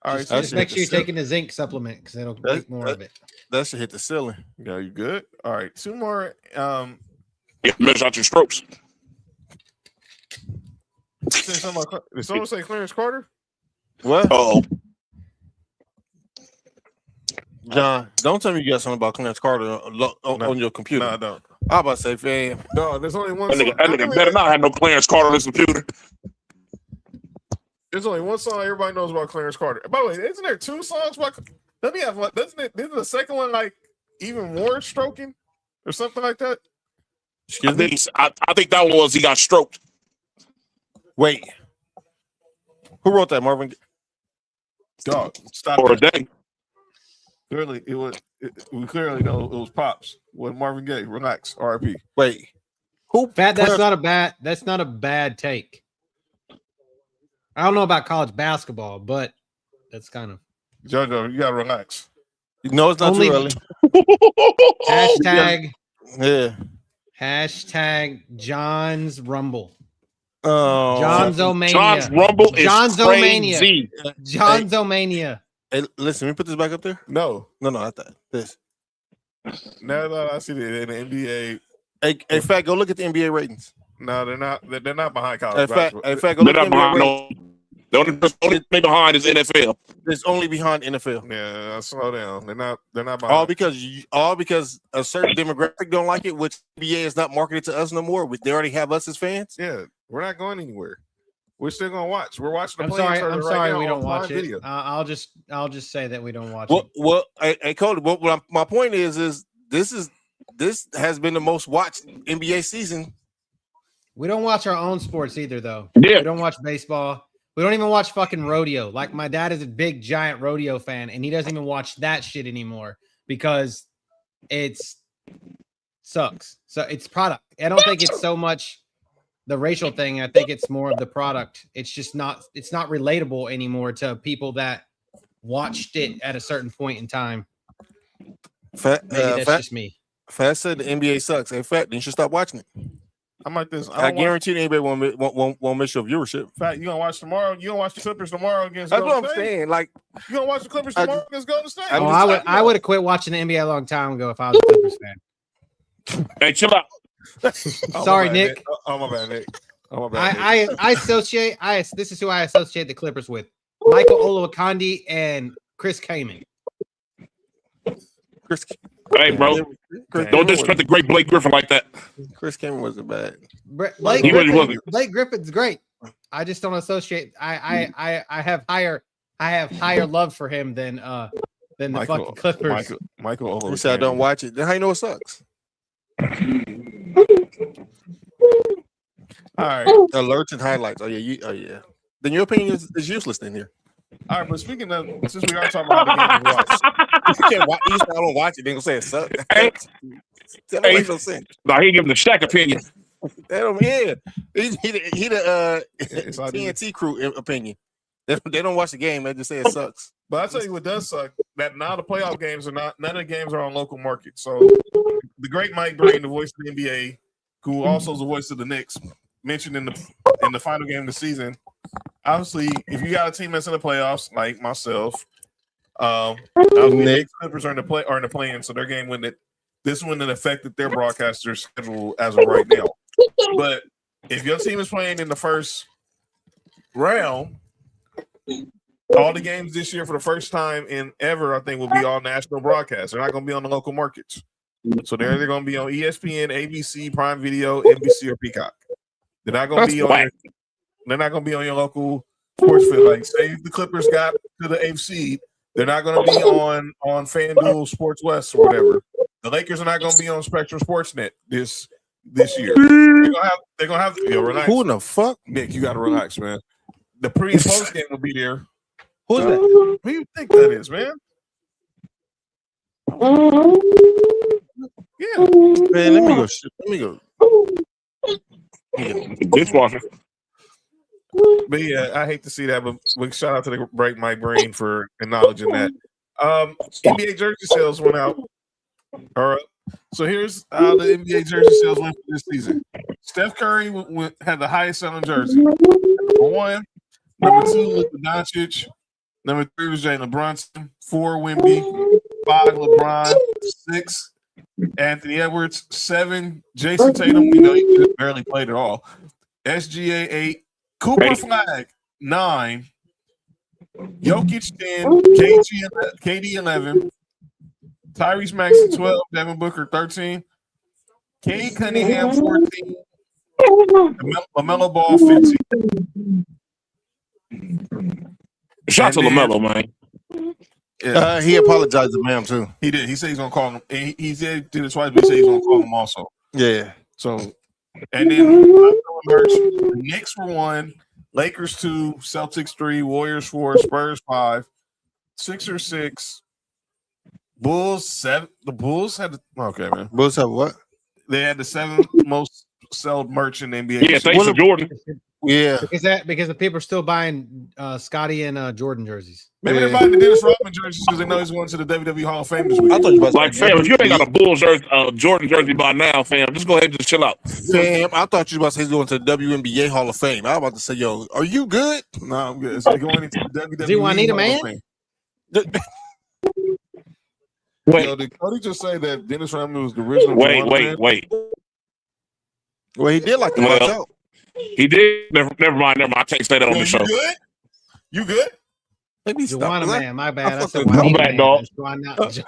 All right. Just make sure you're taking the zinc supplement because it'll make more of it. That should hit the ceiling. Yeah, you good? All right. Two more. Measure out your strokes. Did someone say Clarence Carter? What? Oh. John, don't tell me you got something about Clarence Carter on your computer. No, I don't. I'm about to say, fam. No, there's only one. That nigga better not have no Clarence Carter on his computer. There's only one song everybody knows about Clarence Carter. By the way, isn't there two songs about? Let me have one. Isn't the second one like even more stroking or something like that? I think that one was he got stroked. Wait, who wrote that, Marvin? Dog, stop. For that. a day. Clearly, we clearly know it was Pops. With Marvin Gaye, relax, R.I.P. Wait, That's not a bad take. I don't know about college basketball, but that's kind of JoJo. You gotta relax. No, it's not too early. Hashtag. Yeah. Hashtag John's Rumble. Oh, John's Omania. John's Rumble is John's crazy. Omania. John's Omania. Hey, listen, let me put this back up there. No, I thought this. Now that I see it in the NBA. Hey, Fat, go look at the NBA ratings. No, they're not. They're not behind college basketball. Hey, Fat, go look at the NBA ratings. The only thing behind is NFL. It's only behind NFL. Yeah, slow down. They're not behind. All because a certain demographic don't like it, which NBA is not marketed to us no more. They already have us as fans. Yeah, we're not going anywhere. We're still gonna watch. We're watching the play. I'm sorry, right we don't watch video. it. I'll just say that we don't watch it. Well, hey, Cody. My point is this has been the most watched NBA season We don't watch our own sports either, though. Yeah. We don't watch baseball. We don't even watch fucking rodeo. Like, my dad is a big, giant rodeo fan, and he doesn't even watch that shit anymore because it's sucks. So it's product. I don't think it's so much the racial thing. I think it's more of the product. It's just not. It's not relatable anymore to people that watched it at a certain point in time. Fat, Maybe that's just me. Fat said the NBA sucks. Hey, Fat, then you should stop watching it. I'm like this. I guarantee the NBA won't miss your viewership. Fact, you gonna watch tomorrow? You gonna watch the Clippers tomorrow against? That's Golden what I'm State? saying. Like, you gonna watch the Clippers tomorrow against Golden State? I would have quit watching the NBA a long time ago if I was a Clippers fan. Hey, chill out. Sorry, Nick. Oh my bad, Nick. Oh my bad. I associate. This is who I associate the Clippers with: Michael Olowokandi and Chris Kaman. Hey, bro. Don't disrespect the great Blake Griffin like that. Chris Kaman wasn't bad. Blake Griffin's great. I just don't associate. I have higher love for him than the fucking Clippers. Michael You said I don't watch it. Then how you know it sucks? All right. Alerts and highlights. Oh yeah. Then your opinion is useless then here. All right, but speaking of, since we are talking about the game we watched, You can't watch. You say I don't watch it. Then gonna say it sucks. Hey. That don't make no sense. Nah, he give him the Shaq opinion. That don't, yeah. He the TNT crew opinion. They don't watch the game. They just say it sucks. but I tell you what does suck, that now the playoff games are not, none of the games are on local markets. So the great Mike Breen, the voice of the NBA, who also is the voice of the Knicks, mentioned in the final game of the season. Obviously, if you got a team that's in the playoffs, like myself, the Clippers are in the play-in, so their game wouldn't. This wouldn't have affected their broadcaster schedule as of right now. But if your team is playing in the first round, all the games this year for the first time in ever, I think, will be all national broadcasts. They're not going to be on the local markets. So they're either going to be on ESPN, ABC, Prime Video, NBC, or Peacock. They're not going to be on. They're not going to be on your local sports field. Like, say if the Clippers got to the 8th seed, they're not going to be on FanDuel, Sports West, or whatever. The Lakers are not going to be on Spectrum Sportsnet this year. They're gonna have to relax. Who in the fuck? Nick, you got to relax, man. The pre and post game will be there. Who's that? Who do you think that is, man? Yeah, Man, let me go. Dishwasher. but yeah, I hate to see that. But shout out to the break my brain for acknowledging that. NBA jersey sales went out. All right. So here's how the NBA jersey sales went for this season. Steph Curry had the highest selling jersey. Number 1. Number 2, Luka Doncic. Number 3 was Jalen Brunson. 4, Wemby. 5, LeBron. 6, Anthony Edwards. 7, Jason Tatum. We know he just barely played at all. SGA 8. Cooper Flag 9. Jokic 10. KD 11. Tyrese Maxey 12, Devin Booker 13, Cade Cunningham 14, LaMelo Ball 15. Shout out to LaMelo, man. Yeah. He apologized to Bam too. He did. He said he's gonna call him. He said did it twice, but he said he's gonna call him also. Yeah. So, and then the Knicks were 1, Lakers 2, Celtics 3, Warriors 4, Spurs 5, Sixers 6. Bulls 7. The Bulls had okay, man. Bulls have what? They had the 7th most sold merch in the NBA. Yeah, thanks to Jordan. Yeah. Because the people are still buying Scotty and Jordan jerseys. Maybe they're buying the Dennis Rodman jerseys because they know he's going to the WWE Hall of Fame this week. I thought you about Like, fam, if you ain't got a Bulls jersey, Jordan jersey by now, fam, just go ahead and just chill out. Fam, I thought you was about to say he's going to the WNBA Hall of Fame. I was about to say, yo, are you good? No, I'm good. It's like going into the WWE. Do I need a Hall of man? Fame. Wait. Yo, did Cody just say that Dennis Rodman was the original? Wait. Well, he did like to watch out. He did. Never mind. I can't say that on the show. You good? Maybe Joanna man, my bad. I said fucked with I'm back, dog.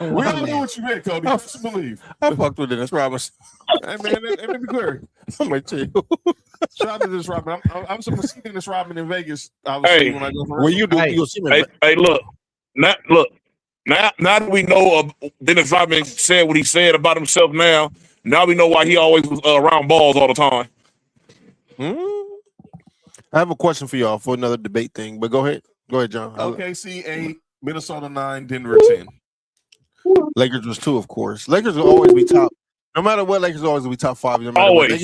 We don't know what you meant, Cody. Just believe. I fucked with Dennis Robinson. Hey, man, let me be clear. I'm gonna tell you. Shout out to Dennis Rodman. I'm supposed to see Dennis Rodman in Vegas. Obviously, when I go for When you do, Hey. you'll see me. Hey, look. Now that we know Dennis Rodman said what he said about himself now we know why he always was around balls all the time. I have a question for y'all for another debate thing, but go ahead, John. OKC 8, Minnesota 9, Denver 10. Lakers was 2, of course. Lakers will always be top. No matter what, Lakers will always be top 5. No matter Always. What.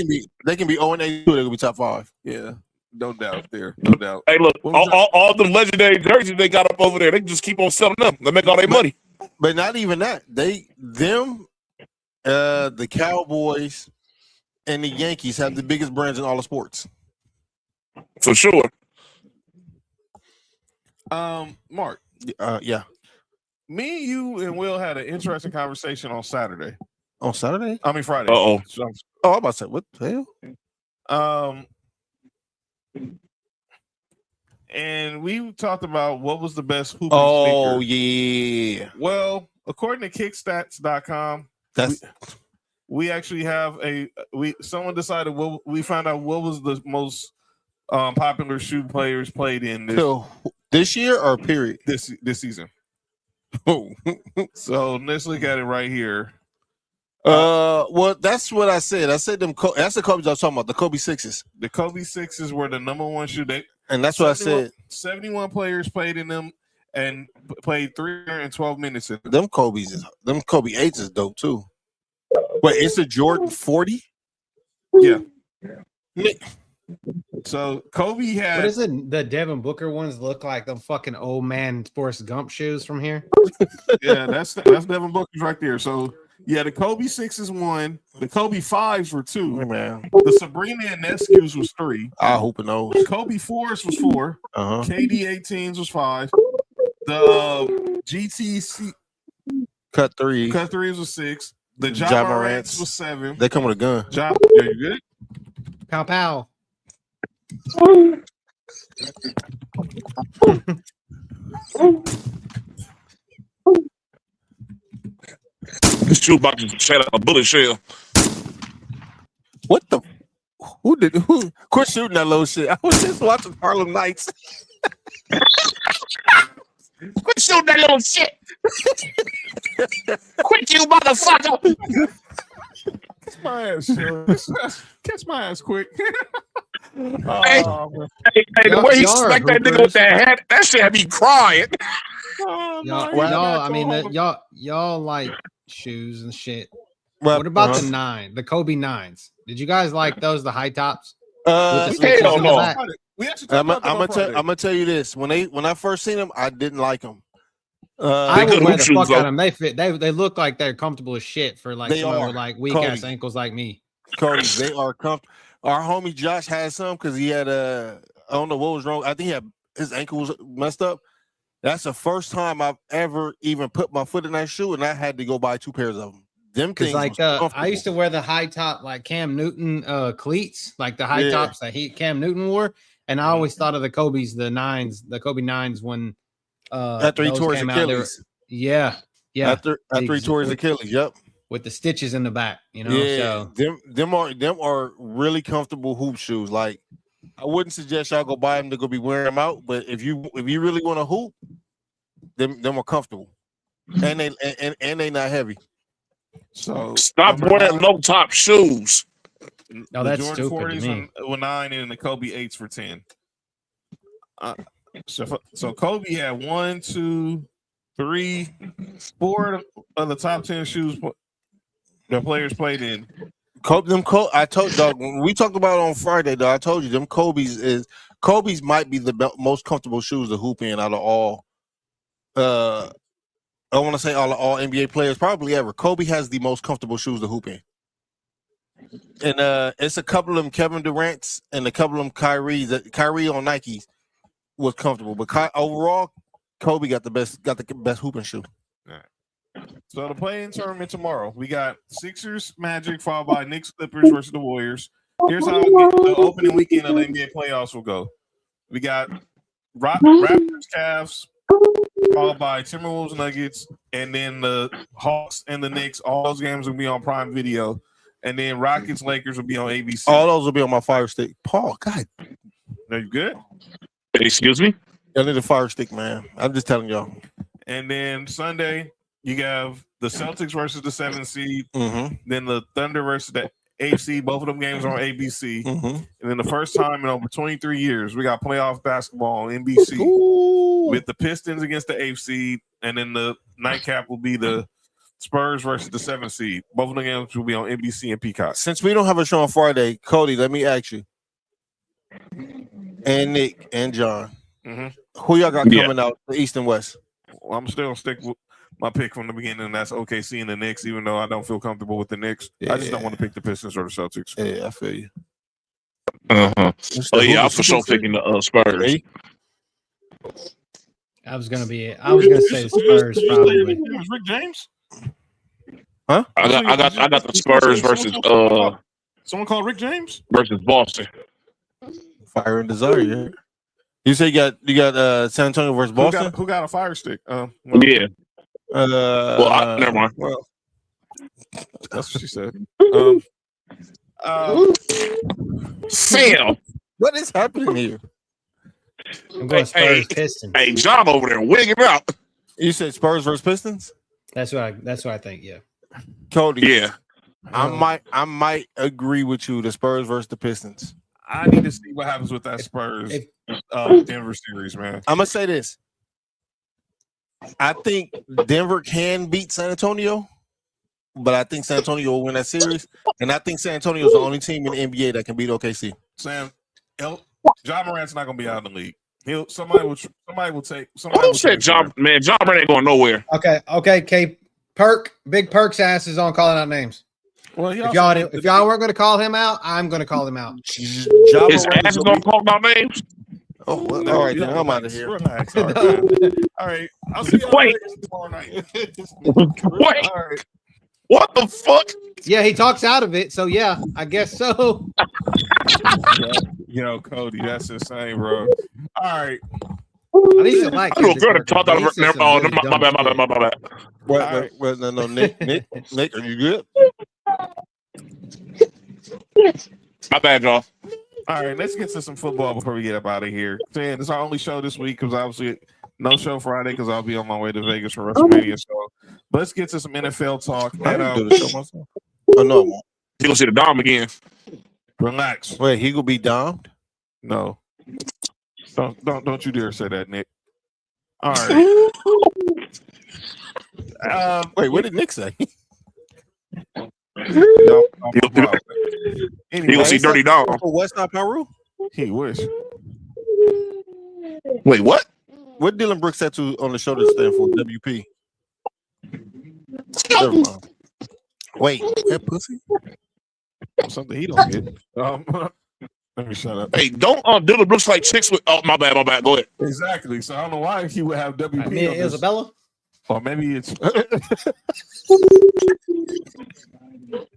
They can be 0-8, they can be top 5. Yeah, no doubt there. No doubt. Hey, look, all them legendary jerseys they got up over there, they can just keep on selling them. They make all their money. But not even that. The Cowboys and the Yankees have the biggest brands in all of sports. For sure. Mark. Yeah. Me, you, and Will had an interesting conversation on Saturday. On Saturday? I mean Friday. Uh-oh. I'm about to say, what the hell? And we talked about what was the best hooping Oh, sneaker. yeah. Well, according to kickstats.com, we actually have someone decided we found out what was the most popular shoe players played in this year or period? This season. Oh. So let's look at it right here. Well, that's what I said. I said that's the Kobe's I was talking about, the Kobe 6s. The Kobe 6s were the number one shoe. And that's what I said. 71 players played in them and played 312 minutes in them. Them Kobe 8s is dope too. Wait, it's a Jordan 40? Yeah. So Kobe had. What is it? The Devin Booker ones look like them fucking old man Forrest Gump shoes from here. Yeah, that's Devin Booker's right there. So yeah, the Kobe 6s 1, the Kobe 5s were 2, man. The Sabrina and Nescu's was 3. I hope it knows. Kobe 4s was 4. KD 18s was 5. The GTC Cut 3s was 6. The Ja Morants was 7. They come with a gun. Yeah, you good? Pow pow. This shoe about to set up a bullet shell. What the? Who quit shooting that little shit? I was just watching Harlem Nights. Quit shooting that little shit. Quit, you motherfucker. Catch my ass, catch my ass quick. Hey, the way he smacked that nigga with that hat, that shit had me crying. Y'all like shoes and shit. Well, what about the 9, the Kobe 9s? Did you guys like those, the high tops? Hell no. I'm gonna tell you this: when I first seen them, I didn't like them. I would wear the fuck out of them. They look like they're comfortable as shit for like someone with like weak ass ankles like me. Cody, they are comfortable. Our homie Josh had some because he had I don't know what was wrong. I think his ankle was messed up. That's the first time I've ever even put my foot in that shoe, and I had to go buy 2 pairs of them. Them things, like I used to wear the high top like Cam Newton cleats, like the high tops that Cam Newton wore, and I always thought of the Kobe's, the Kobe 9s when after he tore his Achilles. After he tore his Achilles, yep. With the stitches in the back, you know. Yeah, so. them are really comfortable hoop shoes. Like I wouldn't suggest y'all go buy them to go be wearing them out, but if you really want to hoop, them are comfortable, and they not heavy. So stop wearing low top shoes. No, that's Jordan stupid 40s were 9 and the Kobe 8s for 10. So Kobe had 1, 2, 3, 4 of the top 10 shoes the players played in. I told Doug when we talked about it on Friday, though. I told you them Kobe's might be the most comfortable shoes to hoop in out of all. I want to say all NBA players probably ever. Kobe has the most comfortable shoes to hoop in, and it's a couple of them Kevin Durant's and a couple of them Kyrie on Nikes was comfortable, but overall Kobe got the best hooping shoe. So the play-in tournament tomorrow, we got Sixers, Magic, followed by Knicks, Clippers versus the Warriors. Here's how the opening weekend of the NBA playoffs will go. We got Raptors, Cavs, followed by Timberwolves, Nuggets, and then the Hawks and the Knicks. All those games will be on Prime Video, and then Rockets, Lakers will be on ABC. All those will be on my Fire Stick. Paul, God, are you good? Excuse me? I need a Fire Stick, man. I'm just telling y'all. And then Sunday, you have the Celtics versus the 7th seed. Mm-hmm. Then the Thunder versus the AFC. Both of them games are on ABC. Mm-hmm. And then the first time in over 23 years, we got playoff basketball on NBC with the Pistons against the AFC, and then the nightcap will be the Spurs versus the 7th seed. Both of the games will be on NBC and Peacock. Since we don't have a show on Friday, Cody, let me ask you, and Nick and John, who y'all got coming out the East and West? Well, I'm still gonna stick with my pick from the beginning, and that's OKC and the Knicks, even though I don't feel comfortable with the Knicks. I just don't want to pick the Pistons or the Celtics. Yeah, I feel you. Oh yeah, I'm for sure picking the Spurs. I was gonna say the Spurs probably. Rick James? Huh? I got the Spurs versus someone called Rick James versus Boston. Fire and Desire. Yeah. You say you got San Antonio versus Boston? Who got a fire stick? Yeah. Never mind. Well, that's what she said. Sam, what is happening here? I'm going Spurs Pistons. Hey, John over there wigging out. You said Spurs versus Pistons? That's what I think. Yeah. Cody. Yeah. I might agree with you. The Spurs versus the Pistons. I need to see what happens with that Spurs Denver series, man. I'm gonna say this. I think Denver can beat San Antonio, but I think San Antonio will win that series, and I think San Antonio is the only team in the NBA that can beat OKC. Sam, John Morant's not gonna be out of the league. Somebody will take. Who said John? Man, John Morant ain't going nowhere. Okay. Big Perk's ass is on calling out names. Well, if y'all weren't going to call him out, I'm going to call him out. His ass is going to call out names. Oh, well, all right, then I'm out of here. Relax. All right. I'll see you tomorrow night. Wait. All right. What the fuck? Yeah, he talks out of it, so yeah, I guess so. Yo, Cody, that's insane, bro. All right. I need to like. I know a girl that talked out of her. My bad. Well, no, Nick, are you good? My bad, y'all. All right, let's get to some football before we get up out of here. This is our only show this week because obviously no show Friday because I'll be on my way to Vegas for WrestleMania. So let's get to some NFL talk. Oh no, He gonna see the Dom again. Relax. Wait, he gonna be domed? No. Don't you dare say that, Nick. All right. Wait, what did Nick say? He gonna see Dirty Dom. West Side Peru? He wish. Wait, what? What Dylan Brooks tattoo on the shoulder stand for? WP. Never mind. Wait, that pussy? Something he don't get. Let me shut up. Hey, don't Dylan Brooks like chicks with? Oh, my bad. Go ahead. Exactly. So I don't know why he would have WP. I mean, Isabella. Or maybe it's.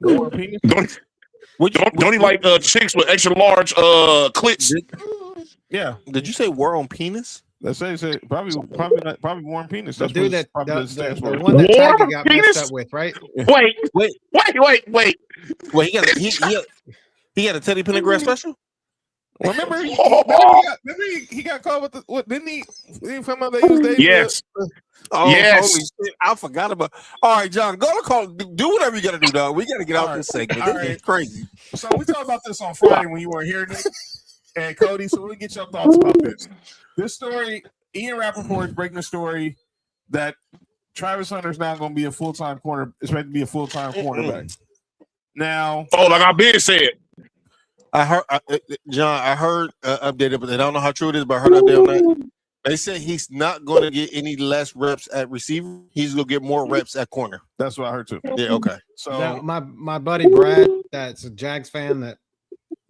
Don't he like chicks with extra large clits? Yeah. Did you say war on penis? Let's say probably warm penis. That's the dude that the one that Tiger got messed up with, right? Wait. He had a Teddy Pendergrass special. Well, remember he got caught with the what? Didn't he? Didn't come out they used David? Yes. Yes. Holy shit, I forgot about. All right, John, go to call. Do whatever you got to do, dog. We got to get out this segment. This is crazy. So we talked about this on Friday when you weren't here, Nick and Cody. So let me get your thoughts about this. This story, Ian Rappaport is breaking the story that Travis Hunter's now going to be a full-time corner. Expected to be a full-time cornerback. Now, like I've been said. I heard, John. I heard updated, but I don't know how true it is. But I heard update on that. They said he's not going to get any less reps at receiver. He's going to get more reps at corner. That's what I heard too. Yeah. Okay. So now, my buddy Brad, that's a Jags fan that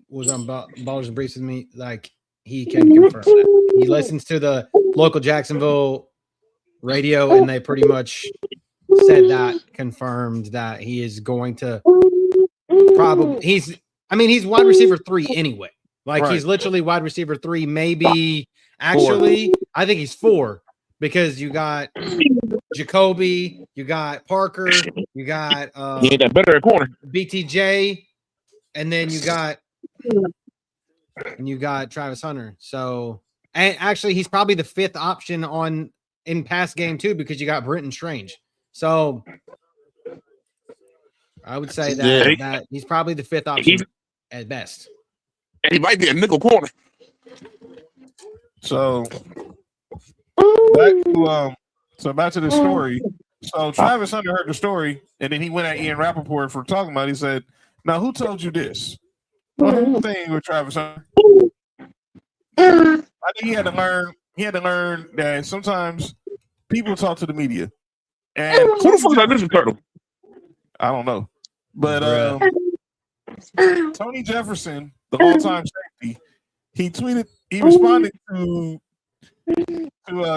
was on Ballers and Briefs with me. Like he can confirm that. He listens to the local Jacksonville radio, and they pretty much said that confirmed that he is going to probably. He's wide receiver 3 anyway. Like he's literally wide receiver 3, maybe. Actually, 4. I think he's 4 because you got Jacoby, you got Parker, you got he ain't that better at corner. BTJ, and then you got Travis Hunter. So, and actually, he's probably the 5th option in pass game too because you got Brenton Strange. So, I would say that he's probably the fifth option at best. And he might be a nickel corner. So back to the story. So Travis Hunter heard the story, and then he went at Ian Rappaport for talking about it. He said, "Now, who told you this?" Well, here's the thing with Travis Hunter. I think he had to learn. He had to learn that sometimes people talk to the media. And who the fuck is that Ninja Turtle? I don't know, but Tony Jefferson, the all-time safety, he tweeted. He responded to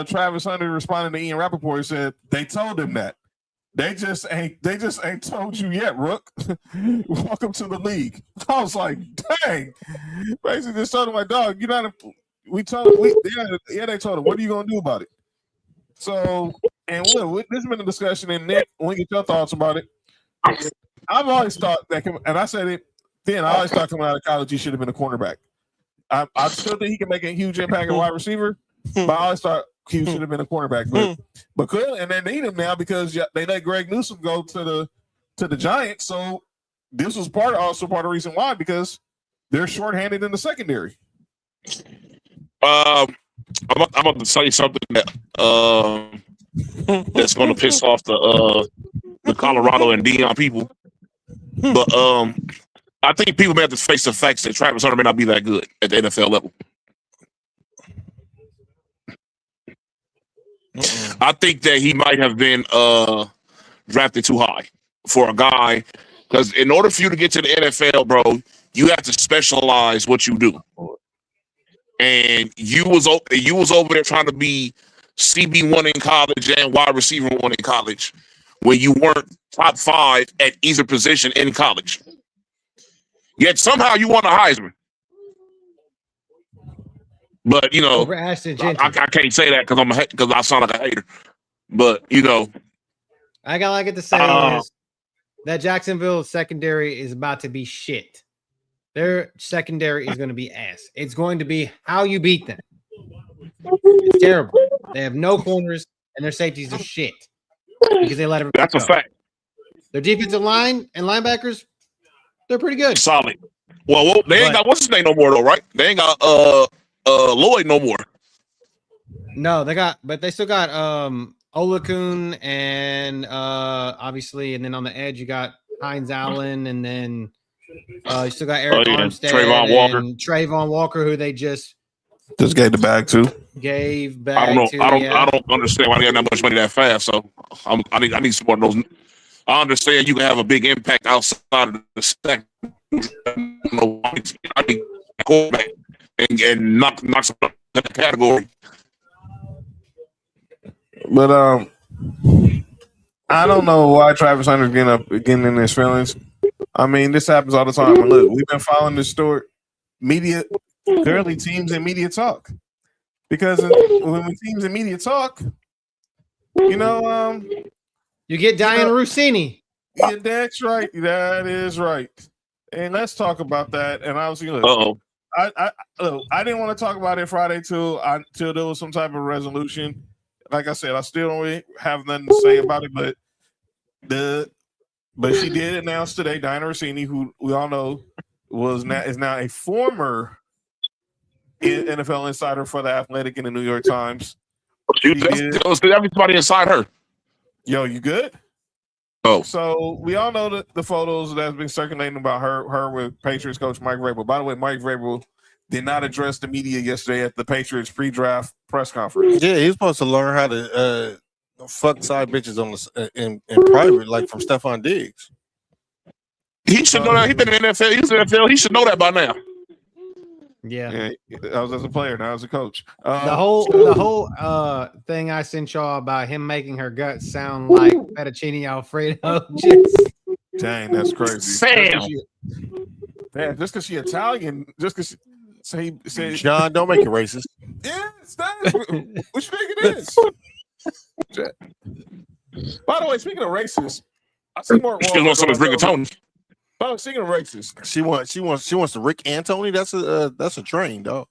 Travis Hunter responding to Ian Rappaport. He said they told him that. They just ain't told you yet, Rook. Welcome to the league. I was like, dang. Basically just told him, like, dog, you're not they told him, what are you gonna do about it? So, and look, this has been a discussion, and Nick, we get your thoughts about it. I've always thought that, and I said it then, I always thought coming out of college he should have been a cornerback. I still think he can make a huge impact at wide receiver, but I always thought he should have been a cornerback. But clearly, and they need him now because they let Greg Newsome go to the Giants. So this was part of the reason why, because they're shorthanded in the secondary. I'm about to say something that that's going to piss off the Colorado and Dion people, but I think people may have to face the facts that Travis Hunter may not be that good at the NFL level. I think that he might have been drafted too high for a guy, because in order for you to get to the NFL, bro, you have to specialize what you do. And you was over there trying to be CB1 in college and wide receiver 1 in college when you weren't top 5 at either position in college. Yet somehow you won a Heisman. But you know, I can't say that because I sound like a hater. But you know, I got like it to say is that Jacksonville secondary is about to be shit. Their secondary is going to be ass. It's going to be how you beat them. It's terrible. They have no corners, and their safeties are shit because they let everybody That's go. a fact. Their defensive line and linebackers, they're pretty good. Solid. Well, they ain't got what's his name no more though, right? They ain't got Lloyd no more. No, they still got Olakun and obviously, and then on the edge you got Hines Allen, and then you still got Eric Armstead and Trayvon Walker, who they just gave the bag to. I don't understand why they got that much money that fast. So I need some more of those. I understand you can have a big impact outside of the second. I need quarterback and knock some that category. But I don't know why Travis Hunter's getting in his feelings. I mean, this happens all the time. And look, we've been following this story. Currently teams and media talk. Because when teams and media talk, you know, you get Diana Rossini. Yeah, that's right. That is right. And let's talk about that. And I was I didn't want to talk about it Friday till there was some type of resolution. Like I said, I still don't really have nothing to say about it, but she did announce today, Diana Rossini, who we all know is now a former NFL insider for The Athletic and the New York Times. Everybody inside her. Yo, you good? Oh. So we all know the photos that's been circulating about her with Patriots coach Mike Vrabel. By the way, Mike Vrabel did not address the media yesterday at the Patriots pre-draft press conference. Yeah, he's supposed to learn how to fuck side bitches in private, like from Stephon Diggs. He should know that. He's been in the NFL. He's in the NFL. He should know that by now. Yeah. I was as a player, now as a coach. The whole thing I sent y'all about him making her guts sound like fettuccine Alfredo. Dang, that's crazy. Sam. Just because she Italian, just because say John, don't make it racist. Yeah, what you think it is? By the way, speaking of racist, I see more. She wants some rigatoni. Oh, speaking of racist, she wants to Rick Antony. That's a train, dog.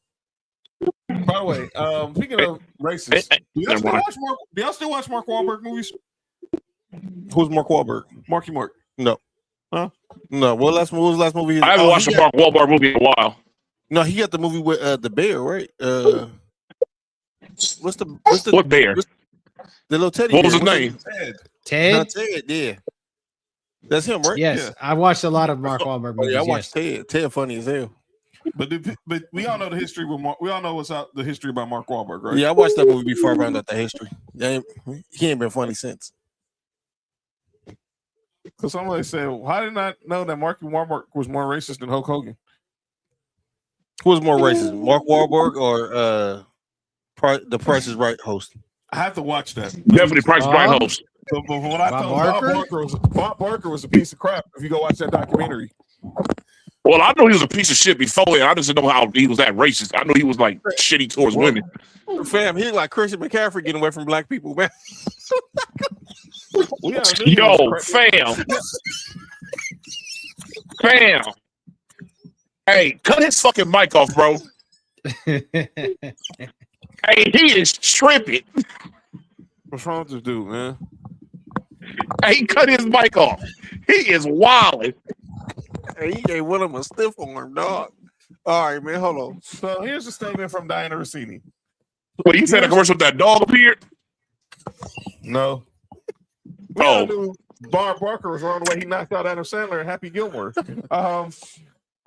By the way, speaking of racist, do y'all still watch Mark Wahlberg movies? Who's Mark Wahlberg? Marky Mark. No. Huh? No. What was the last movie? I haven't watched a Mark Wahlberg movie in a while. No, he got the movie with the bear, right? What bear? The little teddy. What was bear. his name? Ted? Not Ted, yeah. That's him, right? Yes, Yeah. I watched a lot of Mark Wahlberg movies. I watched Ted. Ted funny as hell. But we all know the history with Mark. We all know the history about Mark Wahlberg, right? Yeah, I watched that movie before I found out the history. He ain't been funny since. Because somebody said, "How did I know that Mark Wahlberg was more racist than Hulk Hogan?" Who was more racist, Mark Wahlberg or the Price is Right host? I have to watch that. Definitely Price is Right host. But when I told Bob Barker was a piece of crap, if you go watch that documentary. Well, I know he was a piece of shit before, and I just didn't know how he was that racist. I know he was like shitty towards women. Fam, he like Christian McCaffrey getting away from black people, man. Yo, fam. Fam. Hey, cut his fucking mic off, bro. Hey, he is tripping. What's wrong with this dude, man? Hey, he cut his mic off. He is wilding. Hey, he gave one of them a stiff arm, dog. All right, man, hold on. So here's a statement from Diana Rossini. Wait, you said a commercial with that dog appeared? No. Oh. Knew Bob Barker was wrong the way he knocked out Adam Sandler and Happy Gilmore.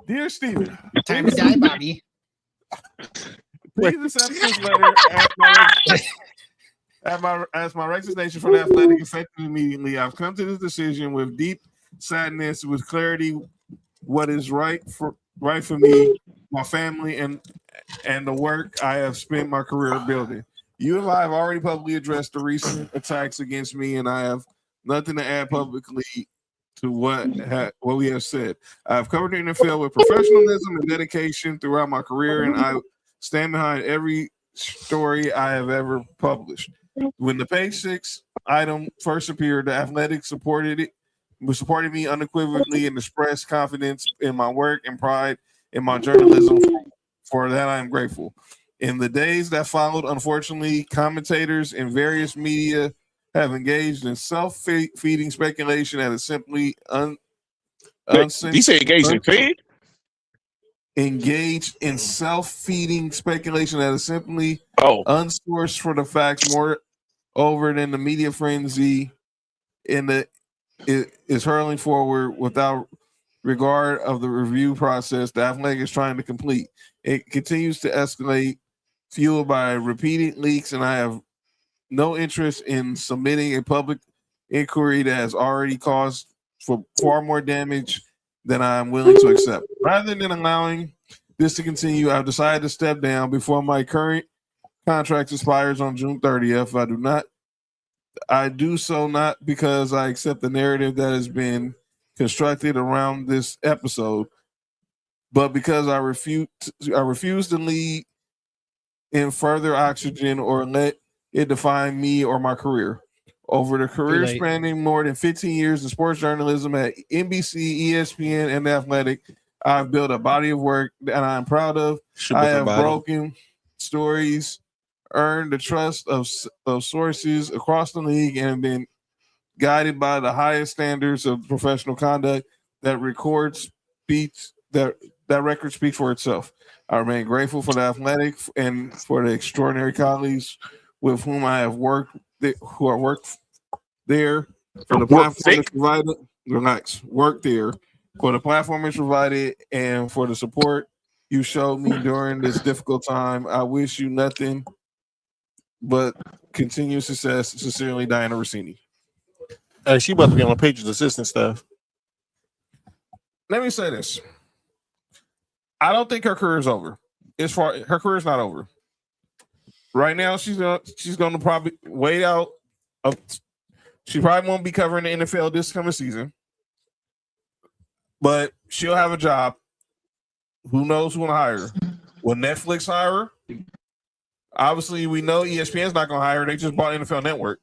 Dear Steven. Time to die, Bobby. Please accept this letter as my resignation from the Athletic effective immediately. I've come to this decision with deep sadness, with clarity, what is right for me, my family, and the work I have spent my career building. You and I have already publicly addressed the recent attacks against me, and I have nothing to add publicly to what we have said. I've covered the NFL with professionalism and dedication throughout my career, and I stand behind every story I have ever published. When the Page 6 item first appeared, the Athletic supported me unequivocally and expressed confidence in my work and pride in my journalism. For that, I am grateful. In the days that followed, unfortunately, commentators in various media have engaged in self-feeding speculation that is simply He said engaged in feed? Engaged in self-feeding speculation that is simply unsourced for the facts, more over than the media frenzy is hurling forward without regard of the review process the Athletic is trying to complete. It continues to escalate, fueled by repeated leaks, and I have no interest in submitting a public inquiry that has already caused for far more damage than I'm willing to accept. Rather than allowing this to continue, I've decided to step down before my current contract expires on June 30th. I do so not because I accept the narrative that has been constructed around this episode, but because I refuse to lead in further oxygen or let it define me or my career. Over the career spanning more than 15 years in sports journalism at NBC, ESPN, and The Athletic, I've built a body of work that I'm proud of. I have broken stories, earned the trust of sources across the league, and been guided by the highest standards of professional conduct. That record speaks for itself. I remain grateful for the Athletic and for the extraordinary colleagues with whom I have worked, who have worked there for the platform it's provided. Relax, work there for the platform it's provided and for the support you showed me during this difficult time. I wish you nothing but continued success. Sincerely, Diana Rossini. Hey, she about to be on the Patriots assistant staff. Let me say this. I don't think her career is over. Her career is not over. Right now, she's going to probably wait out. She probably won't be covering the NFL this coming season, but she'll have a job. Who knows who will hire her? Will Netflix hire her? Obviously, we know ESPN's not going to hire her. They just bought NFL Network.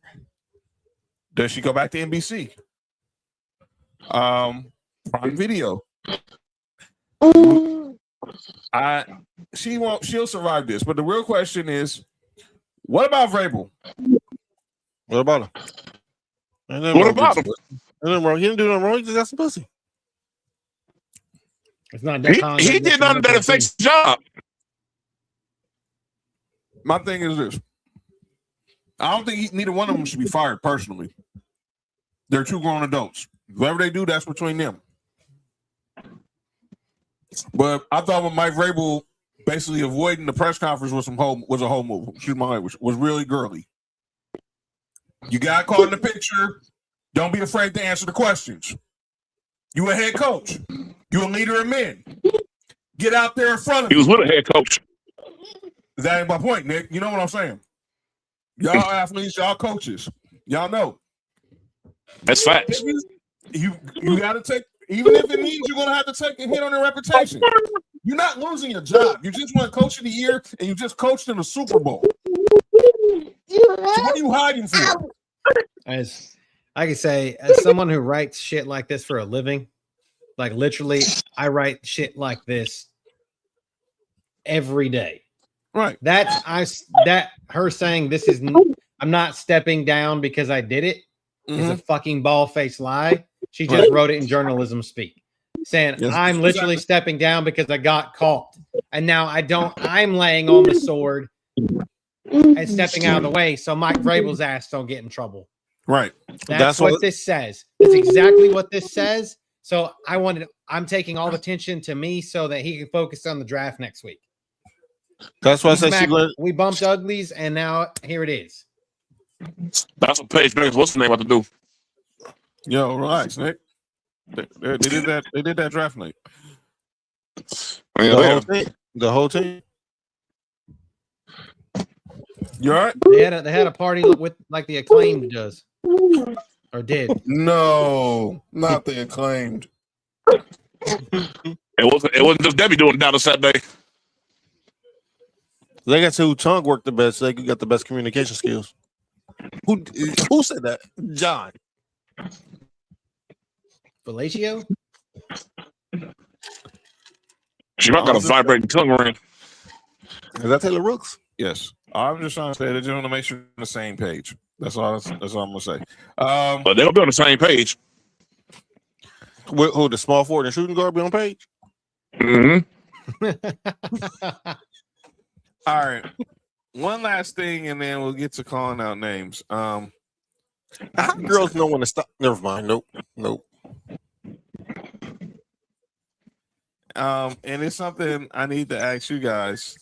Does she go back to NBC? Prime Video. She'll survive this. But the real question is, what about Vrabel? What about him? What about him? He didn't do nothing wrong. He just got some pussy. It's not he did nothing that affects the job. My thing is this. I don't think neither one of them should be fired personally. They're two grown adults. Whatever they do, that's between them. But I thought when Mike Vrabel basically avoiding the press conference was a whole move. Excuse my language. Was really girly. You got caught in the picture. Don't be afraid to answer the questions. You a head coach. You a leader of men. Get out there in front of He was with a head coach. That ain't my point, Nick. You know what I'm saying? Y'all athletes, y'all coaches. Y'all know. That's facts. You got to take, even if it means you're going to have to take a hit on your reputation. You're not losing your job. You just won Coach of the Year, and you just coached in the Super Bowl. So what are you hiding for? As I can say, as someone who writes shit like this for a living, like literally, I write shit like this every day. Right. That her saying this is I'm not stepping down because I did it is a fucking ball-faced lie. She just wrote it in journalism speak, saying I'm literally stepping down because I got caught, and now I'm laying on the sword and stepping out of the way so Mike Vrabel's ass don't get in trouble. Right. That's what this says. That's exactly what this says. So I'm taking all the attention to me so that he can focus on the draft next week. That's why I say we bumped uglies, and now here it is. That's what Paige Beckers, what's the name, about to do? Yo, relax, Nick. They did that. They did that draft night. The whole team. You all right? They had a party with like the Acclaimed does, or did. No, not the Acclaimed. It wasn't just Debbie doing it down on Saturday. They got to tongue work the best. They got the best communication skills. Who said that? John. Fellatio? She might got a vibrating tongue ring. Is that Taylor Rooks? Yes. I'm just trying to say they just want to make sure we're on the same page. That's all I'm gonna say. But they'll be on the same page. Who the small forward and shooting guard be on page? Mm-hmm. All right. One last thing, and then we'll get to calling out names. How girls know when to stop? Never mind. Nope. And it's something I need to ask you guys.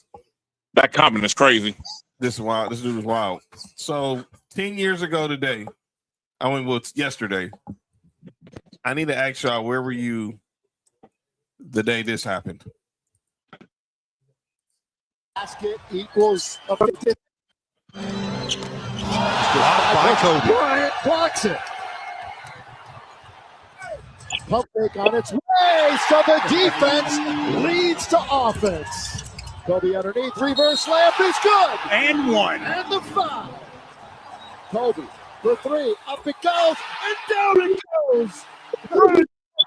That comment is crazy. This is wild. This dude is wild. So 10 years ago today, it's yesterday. I need to ask y'all, where were you the day this happened? Basket equals a 50. Blocked by Kobe. Bryant blocks it. Pump fake on its way, so the defense leads to offense. Kobe underneath, reverse layup is good. And one. And the foul. Kobe for three, up it goes, and down it goes.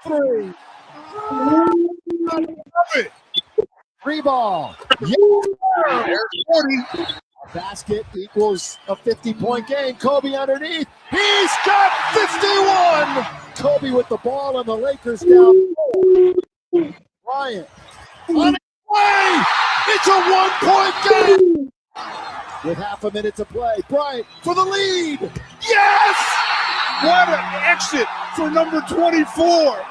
Three. Free ball. Yeah. A basket equals a 50-point game. Kobe underneath. He's got 51. Kobe with the ball, and the Lakers down. Bryant on his way. It's a one-point game. With half a minute to play. Bryant for the lead. Yes! What an exit for number 24.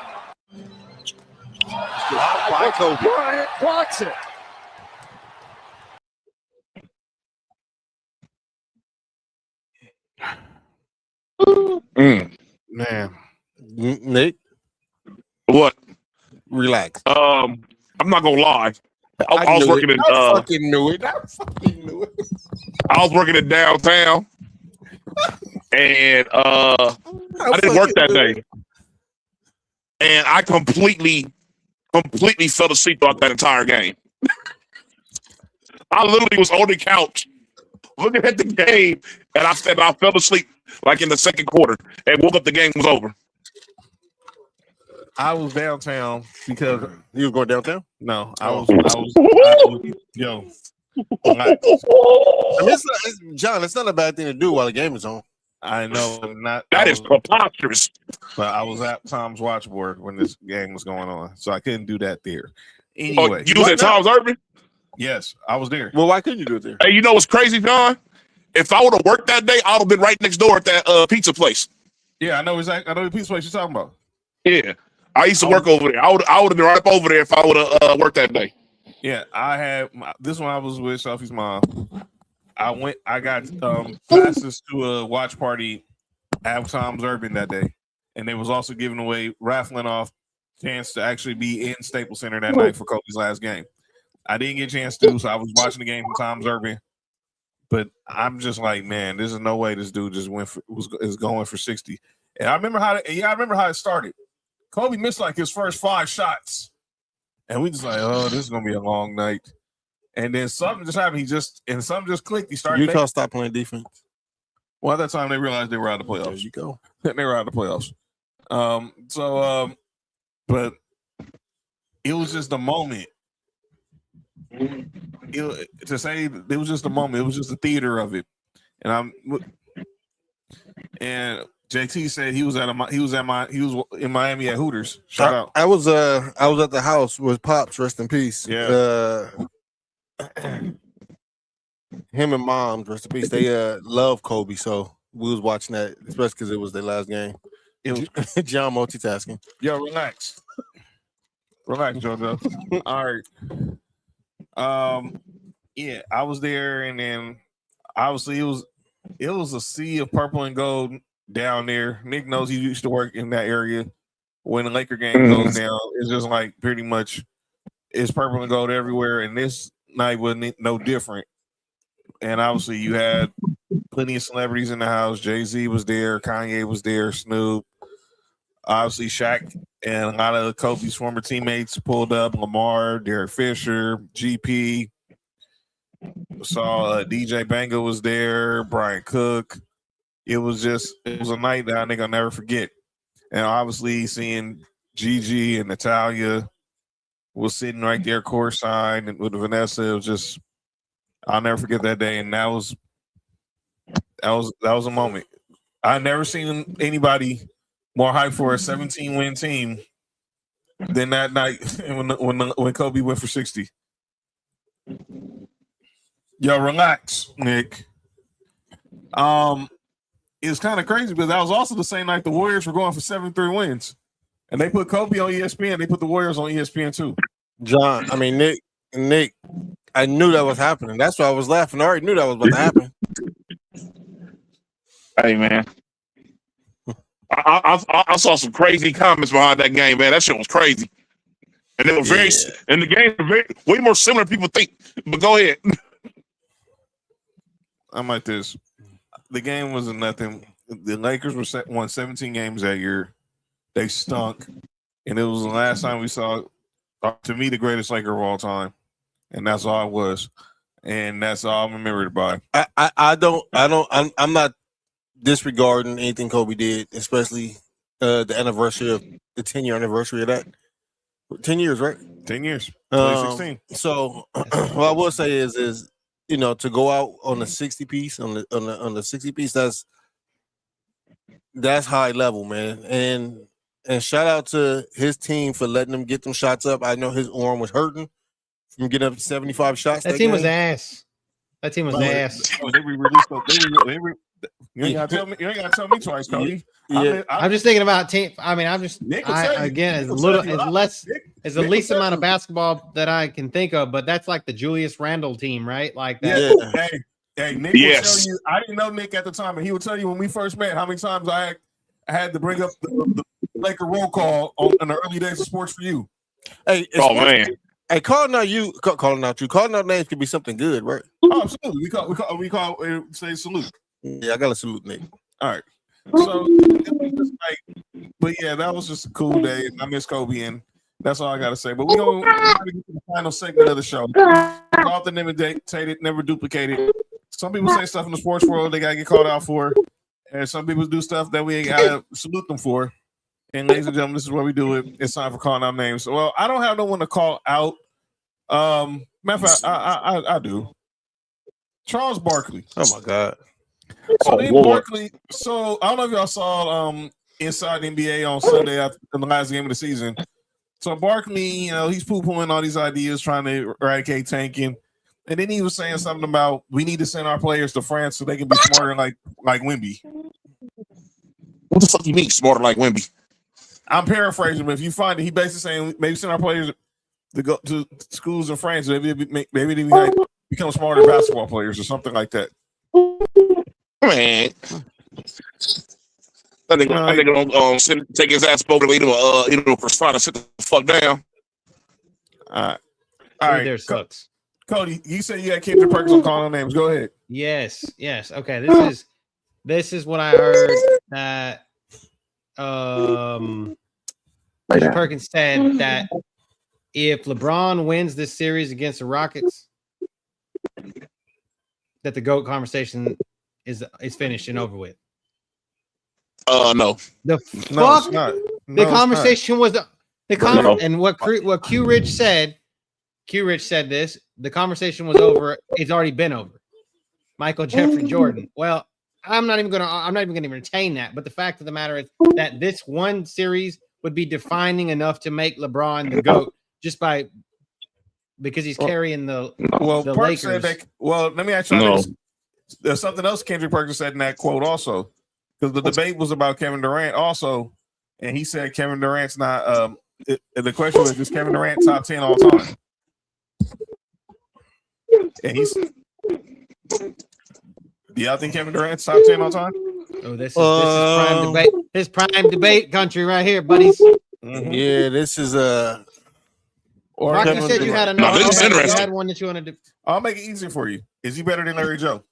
By Kobe. Bryant blocks it. Man. Nick, What? relax. I'm not gonna lie. I was working in I fucking knew it. I was working in downtown, and I didn't work that day, and I completely fell asleep throughout that entire game. I literally was on the couch looking at the game, and I fell asleep like in the second quarter, and woke up. The game was over. I was downtown because You was going downtown? no, I was yo. I mean, John, it's not a bad thing to do while the game is on. I know, That is preposterous. But I was at Tom's Watchboard when this game was going on, so I couldn't do that there. Anyway, you was at Tom's Urban? Yes, I was there. Well, why couldn't you do it there? Hey, you know what's crazy, John? If I would have worked that day, I would have been right next door at that pizza place. Yeah, I know exactly. I know the pizza place you're talking about. Yeah, I used to work over there. I would have been right up over there if I would have worked that day. Yeah, I had this one. I was with Sophie's mom. I got passes to a watch party at Tom's Urban that day, and they was also giving away raffling off chance to actually be in Staples Center that night for Kobe's last game. I didn't get a chance to, so I was watching the game from Tom's Urban. But I'm just like, man, there's no way this dude just is going for 60. And I remember how it started. Kobe missed like his first 5 shots, and we just like, oh, this is gonna be a long night. And then something just happened. Something just clicked. He started. Utah stopped playing defense. Well, at that time they realized they were out of the playoffs. There you go. They were out of the playoffs. But it was just a moment. To say it was just a moment. It was just a theater of it. And JT said he was in Miami at Hooters. Shout out. I was at the house with Pops, rest in peace. Yeah. Him and Mom, rest in peace. They love Kobe, so we was watching that, especially because it was their last game. It was John multitasking. Yo, relax, JoJo. All right. Yeah, I was there, and then obviously it was a sea of purple and gold down there. Nick knows he used to work in that area. When the Laker game goes down, it's just like pretty much it's purple and gold everywhere, and this night wasn't no different. And obviously you had plenty of celebrities in the house. Jay-Z was there, Kanye was there, Snoop, obviously Shaq, and a lot of Kobe's former teammates pulled up. Lamar, Derek Fisher, GP. Saw DJ Bango was there, Brian Cook. It was a night that I think I'll never forget. And obviously seeing Gigi and Natalia was sitting right there courtside and with Vanessa, it was just, I'll never forget that day. And that was a moment. I've never seen anybody more hyped for a 17-win team than that night when Kobe went for 60. Yo, relax, Nick. It's kind of crazy because that was also the same night the Warriors were going for 73 wins. And they put Kobe on ESPN. They put the Warriors on ESPN too. John, I mean, Nick, I knew that was happening. That's why I was laughing. I already knew that was about to happen. Hey, man. I saw some crazy comments behind that game, man. That shit was crazy. And they were and the game was way more similar than people think. But go ahead. I'm like this. The game wasn't nothing. The Lakers won 17 games that year. They stunk. And it was the last time we saw, to me, the greatest Laker of all time. And that's all it was. And that's all I'm remembered by. I'm not disregarding anything Kobe did, especially the anniversary of the 10-year anniversary of that. 10 years, right? 10 years. 2016. So what I will say is to go out on the 60 piece on the 60 piece, that's high level, man. And shout out to his team for letting him get them shots up. I know his arm was hurting from getting up 75 shots. That team was ass. That team was ass. You ain't gotta tell me twice, Cody. Yeah. I'm just thinking about team. I mean, it's the least amount of basketball that I can think of, but that's like the Julius Randle team, right? Like that. Yeah. Hey, Nick will tell you. I didn't know Nick at the time, and he would tell you when we first met how many times I had to bring up the Laker roll call in the early days of Sports for You. Hey, man. Hey, calling out names could be something good, right? Oh, absolutely. We call say salute. Yeah, I gotta salute Nick. All right. So it was just like, but yeah, that was just a cool day. I miss Kobe, and that's all I gotta say. But we're gonna get to the final segment of the show. Often imitated, never duplicated. Some people say stuff in the sports world they gotta get called out for, and some people do stuff that we ain't gotta salute them for. And ladies and gentlemen, this is where we do it. It's time for calling out names. Well, I don't have no one to call out. Matter of fact, I do. Charles Barkley. Oh my God. So Oh, then Lord. Barkley. So I don't know if y'all saw Inside the NBA on Sunday after the last game of the season. So Barkley, he's poo-pooing all these ideas, trying to eradicate tanking. And then he was saying something about we need to send our players to France so they can be smarter like Wemby. What the fuck you mean smarter like Wemby? I'm paraphrasing, but if you find it, he basically saying maybe send our players to go to schools in France. Maybe they might become smarter basketball players or something like that. Man. I think gonna take his ass over to Christina and sit the fuck down. All right. There sucks. Cody, you said you had Kendrick Perkins on calling names. Go ahead. Yes. Okay. This is what I heard that Perkins said that if LeBron wins this series against the Rockets, that the GOAT conversation is finished and over with. No. The No, fuck? it's not. The conversation was and what Q Rich said. Q Rich said this. The conversation was over. It's already been over. Michael Jeffrey Jordan. Well, I'm not even gonna entertain that. But the fact of the matter is that this one series would be defining enough to make LeBron the GOAT just because he's carrying the Lakers. Said that, let me ask you this. There's something else Kendrick Perkins said in that quote also, because the debate was about Kevin Durant also, and he said Kevin Durant's not. The question was, is Kevin Durant top 10 all time? And he's. Do y'all think Kevin Durant's top 10 all time? Oh, this is prime debate. This prime debate country right here, buddies. Mm-hmm. Yeah, this is Or like I said, you had another. This is interesting. You had one that you wanted to. I'll make it easier for you. Is he better than Larry Joe?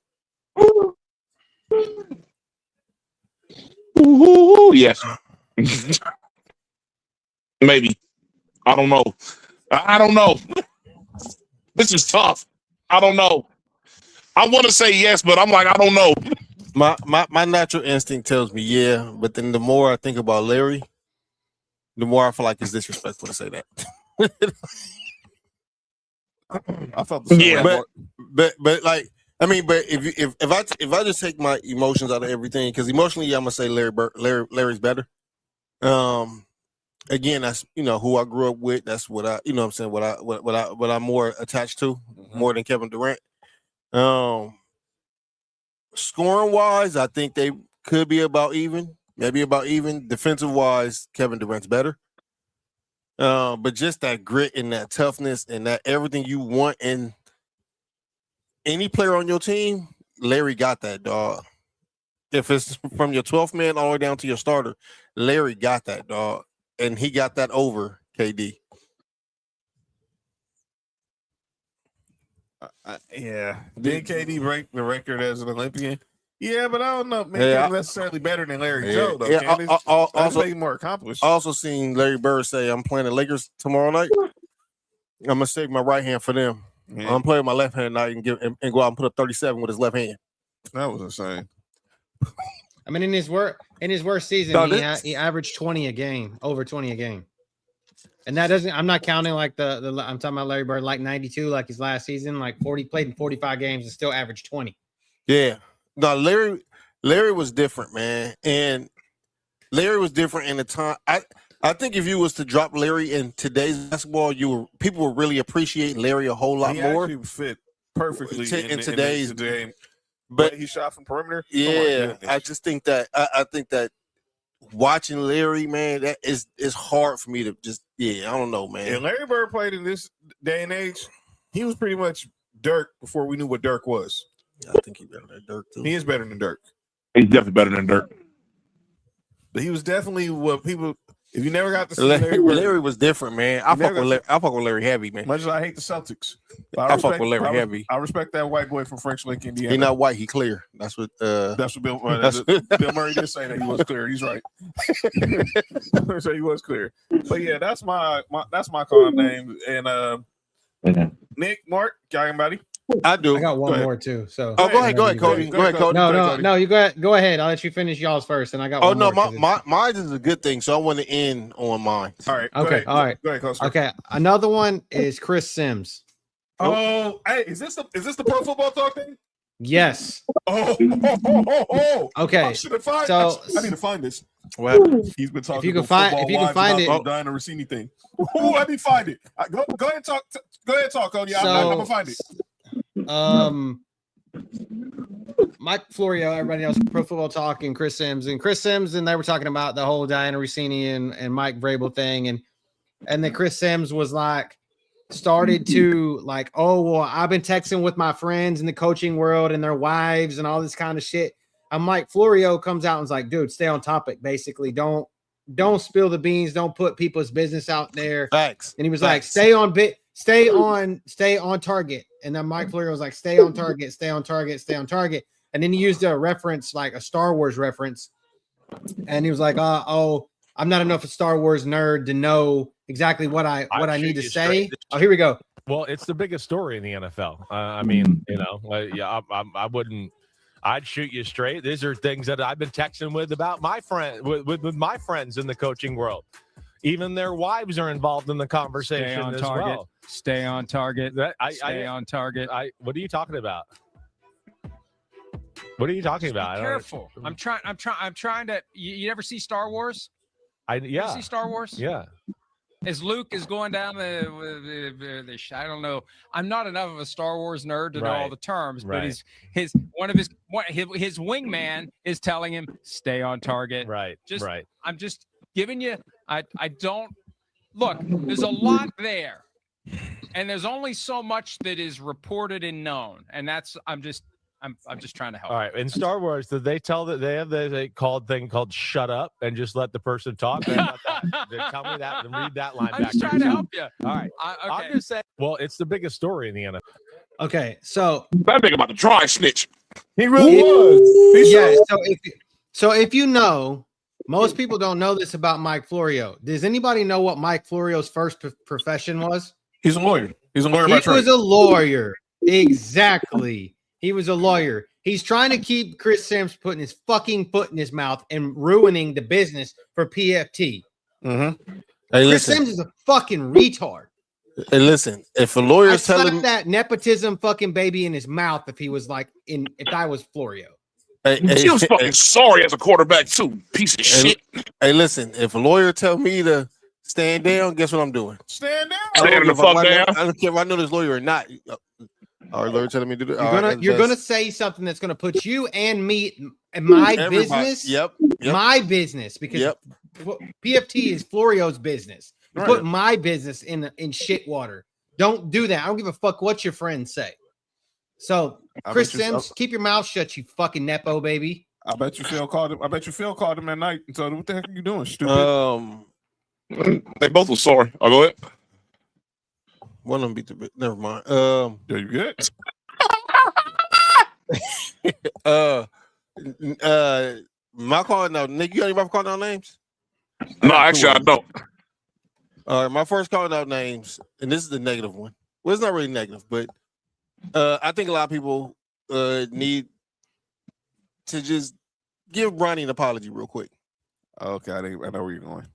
Yes. Maybe. I don't know. This is tough. I don't know. I want to say yes, but I'm like, I don't know. My natural instinct tells me yeah, but then the more I think about Larry, the more I feel like it's disrespectful to say that. I felt the same way. But like, I mean, but if I just take my emotions out of everything, because emotionally I'm gonna say Larry's better. Again, that's who I grew up with. That's what I what I'm saying. What I'm more attached to more than Kevin Durant. Scoring wise, I think they could be about even, maybe about even. Defensive wise, Kevin Durant's better. But just that grit and that toughness and that everything you want in any player on your team, Larry got that, dog. If it's from your 12th man all the way down to your starter, Larry got that, dog. And he got that over KD. Yeah. Did KD break the record as an Olympian? Yeah, but I don't know. Maybe necessarily better than Larry Joe, though. Yeah, also more accomplished. I also seen Larry Bird say, I'm playing the Lakers tomorrow night. I'm going to save my right hand for them. Yeah. I'm playing my left hand tonight and go out and put up 37 with his left hand. That was insane. I mean, in his worst season, he averaged 20 a game, over 20 a game. And that doesn't, I'm not counting like I'm talking about Larry Bird, like 92, like his last season, like 40, played in 45 games and still averaged 20. Yeah. No, Larry was different, man. And Larry was different in the time. I think if you was to drop Larry in today's basketball, people would really appreciate Larry a whole lot more. He fit perfectly in today's game. But he shot from perimeter. Yeah, I just think that I think that watching Larry, man, that is hard for me to just. Yeah, I don't know, man. And Larry Bird played in this day and age. He was pretty much Dirk before we knew what Dirk was. I think he's better than Dirk too. He is better than Dirk. He's definitely better than Dirk. But he was definitely what people. If you never got to see Larry was different, man. I fuck with Larry heavy, man. Much as I hate the Celtics, I fuck with Larry heavy. I respect that white boy from French Lick, Indiana. He not white, he clear. That's what Bill Murray did say that he was clear. He's right. So he was clear. But yeah, that's my call name. And Nick, Mark, got anybody? I do. I got one more too. So go ahead, Cody. Go ahead, Cody. No, you go ahead. I'll let you finish y'all's first, and I got. Mine is a good thing, so I want to end on mine. All right. Okay. All right. Go ahead, Coach. Okay. Another one is Chris Sims. Oh, hey, is this the Pro Football Talk thing? Yes. Okay. I should have found. So I need to find this. What? He's been talking. If you can find it, Diana Rossini thing. Oh, I need to find it. Go ahead and talk. Go ahead and talk, Cody. I'm gonna find it. Mike Florio, everybody else, Pro Football Talk, and Chris Sims, and they were talking about the whole Diana Rossini and Mike Vrabel thing, and then Chris Sims was like, started to like, oh well, I've been texting with my friends in the coaching world and their wives and all this kind of shit. And Mike Florio comes out and is like, dude, stay on topic. Basically, don't spill the beans, don't put people's business out there. Facts. And he was like, stay on target. And then Mike Florio was like, stay on target. And then he used a reference, like a Star Wars reference. And he was like, I'm not enough a Star Wars nerd to know exactly what I need to say. Oh, here we go. Well, it's the biggest story in the NFL. I mean, I wouldn't. I'd shoot you straight. These are things that I've been texting with about my friend with my friends in the coaching world. Even their wives are involved in the conversation as well. Stay on target. Stay on target. What are you talking about? What are you talking about? Be careful. I'm trying to. You ever see Star Wars? You see Star Wars? Yeah. As Luke is going down the I don't know. I'm not enough of a Star Wars nerd to know all the terms, but his wingman is telling him stay on target. Right. I'm just giving you. I don't look. There's a lot there, and there's only so much that is reported and known, and that's I'm just trying to help. All right. In Star Wars, did they tell that they have the thing called "shut up" and just let the person talk? Tell me that and read that line back. I'm just trying to help you. All right. I'm just saying. Well, it's the biggest story in the NFL. Okay, so that nigga about to try snitch. He really was. Yeah. So if you know, most people don't know this about Mike Florio. Does anybody know what Mike Florio's first profession was? He's a lawyer. He's a lawyer by trade. He was a lawyer. Exactly. He was a lawyer. He's trying to keep Chris Sims putting his fucking foot in his mouth and ruining the business for PFT. Mm-hmm. Hey, Chris Sims is a fucking retard. Hey, listen, if a lawyer's telling that nepotism fucking baby in his mouth, if I was Florio. He was fucking sorry as a quarterback too, piece of shit. Hey, listen, if a lawyer tell me to stand down, guess what I'm doing? Stand down. Stand the fuck down. I don't care if I know this lawyer or not. Our lawyer telling me to do that. You're gonna say something that's gonna put you and me in my business. Yep. My business, because PFT is Florio's business. You put my business in shit water. Don't do that. I don't give a fuck what your friends say. So, Chris Sims, keep your mouth shut, you fucking nepo baby. I bet you Phil called him. That night and told him, "What the heck are you doing, stupid?" They both were sorry. I'll go ahead. One of them beat the bit. Never mind. Are you good? My call now, Nick. You got anybody calling out names? No, actually, I don't. All right, my first calling out names, and this is the negative one. Well, it's not really negative, but I think a lot of people need to just give Bronny an apology real quick. Okay, I know where you're going.